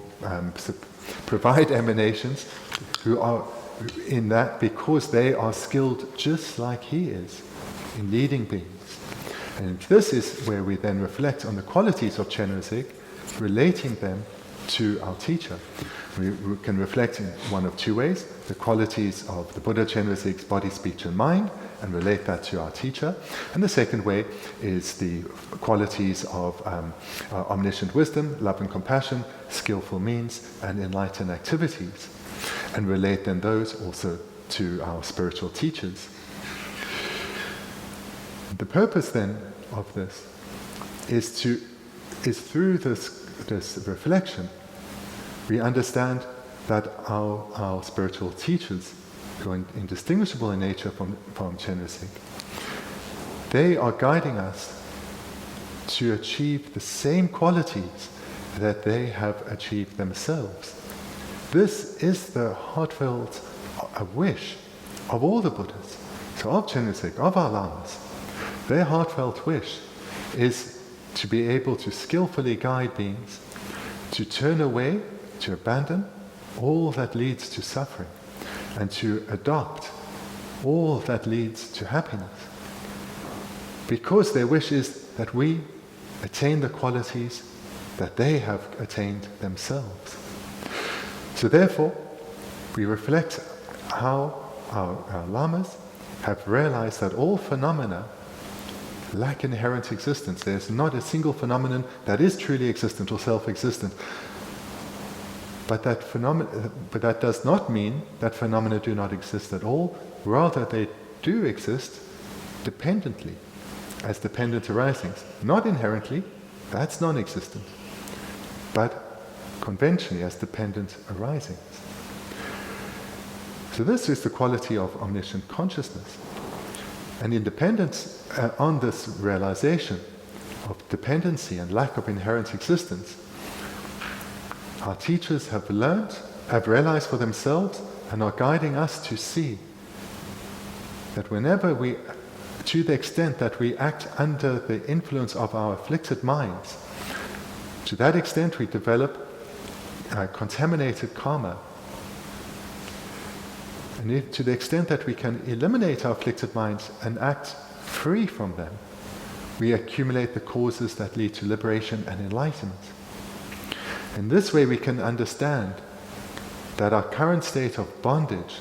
provide emanations who are in that because they are skilled just like he is in leading beings. And this is where we then reflect on the qualities of Chenrezig, relating them to our teacher. We can reflect in one of two ways: the qualities of the Buddha Chenrezig's body, speech and mind, and relate that to our teacher. And the second way is the qualities of omniscient wisdom, love and compassion, skillful means, and enlightened activities, and relate then those also to our spiritual teachers. The purpose then of this is through this reflection we understand that our spiritual teachers, who are indistinguishable in nature from Chenrezig, they are guiding us to achieve the same qualities that they have achieved themselves. This is the heartfelt wish of all the Buddhas, so of Chenrezig, of our lamas. Their heartfelt wish is to be able to skillfully guide beings to turn away, to abandon all that leads to suffering, and to adopt all that leads to happiness. Because their wish is that we attain the qualities that they have attained themselves. So therefore, we reflect how our lamas have realized that all phenomena lack inherent existence. There's not a single phenomenon that is truly existent or self-existent. But that does not mean that phenomena do not exist at all. Rather, they do exist dependently, as dependent arisings. Not inherently, that's non-existent, but conventionally as dependent arisings. So this is the quality of omniscient consciousness. And independence on this realization of dependency and lack of inherent existence, our teachers have realized for themselves, and are guiding us to see that whenever to the extent that we act under the influence of our afflicted minds, to that extent we develop contaminated karma. And to the extent that we can eliminate our afflicted minds and act free from them, we accumulate the causes that lead to liberation and enlightenment. In this way we can understand that our current state of bondage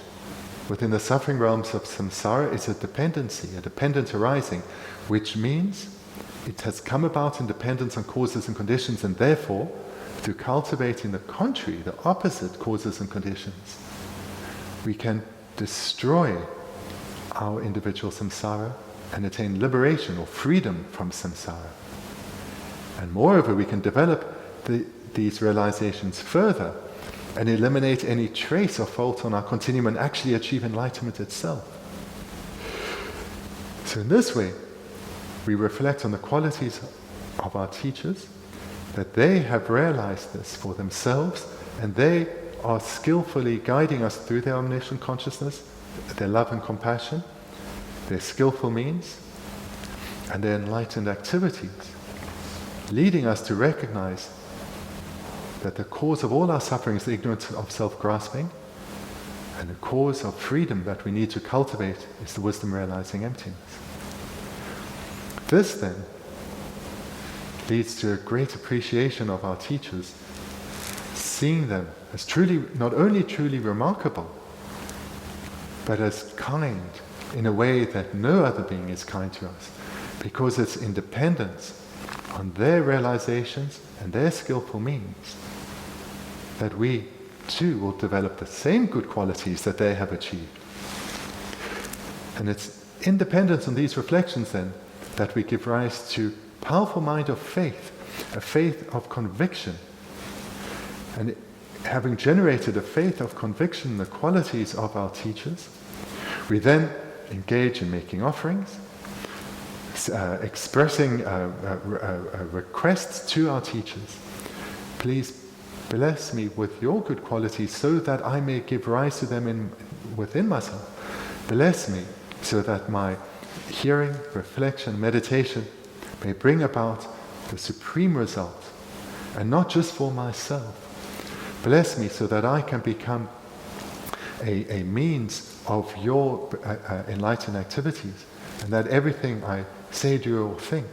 within the suffering realms of samsara is a dependency, a dependent arising, which means it has come about in dependence on causes and conditions, and therefore, through cultivating the contrary, the opposite causes and conditions, we can destroy our individual samsara and attain liberation or freedom from samsara. And moreover, we can develop these realizations further and eliminate any trace of fault on our continuum and actually achieve enlightenment itself. So in this way, we reflect on the qualities of our teachers, that they have realized this for themselves, and they are skillfully guiding us through their omniscient consciousness, their love and compassion, their skillful means, and their enlightened activities, leading us to recognize that the cause of all our suffering is the ignorance of self-grasping, and the cause of freedom that we need to cultivate is the wisdom realizing emptiness. This then leads to a great appreciation of our teachers, seeing them as truly, not only truly remarkable, but as kind in a way that no other being is kind to us, because it's in dependence on their realizations and their skillful means that we too will develop the same good qualities that they have achieved. And it's in dependence on these reflections then that we give rise to powerful mind of faith, a faith of conviction. And having generated a faith of conviction in the qualities of our teachers, we then engage in making offerings, expressing requests to our teachers. Please bless me with your good qualities so that I may give rise to them within myself. Bless me so that my hearing, reflection, meditation may bring about the supreme result, and not just for myself. Bless me so that I can become a means of your enlightened activities, and that everything I say, do, or think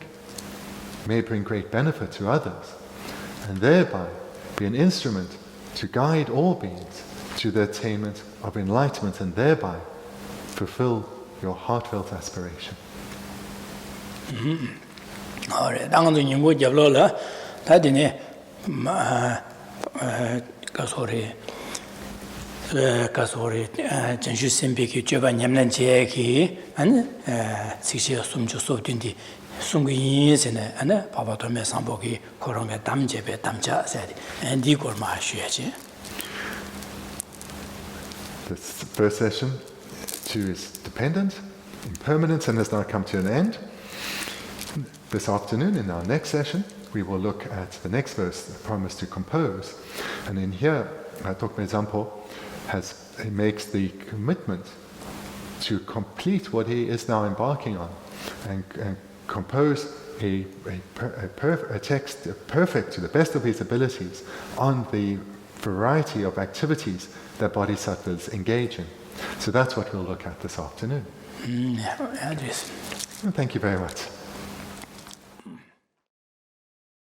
may bring great benefit to others, and thereby be an instrument to guide all beings to the attainment of enlightenment, and thereby fulfill your heartfelt aspiration. kasori janshu sempe ki joba nyamnan che ki an sikshi sumju sobdindi sungu yin sene an papa to me sambo ki koronga damje be damja sadi and di korma shueje. This first session too is dependent, impermanent, and has now come to an end. This afternoon, in our next session, we will look at the next verse, the promise to compose. And in here, Thogme Zangpo he makes the commitment to complete what he is now embarking on and compose a text perfect to the best of his abilities on the variety of activities that Bodhisattvas engage in. So that's what we'll look at this afternoon. Yeah, Thank you very much.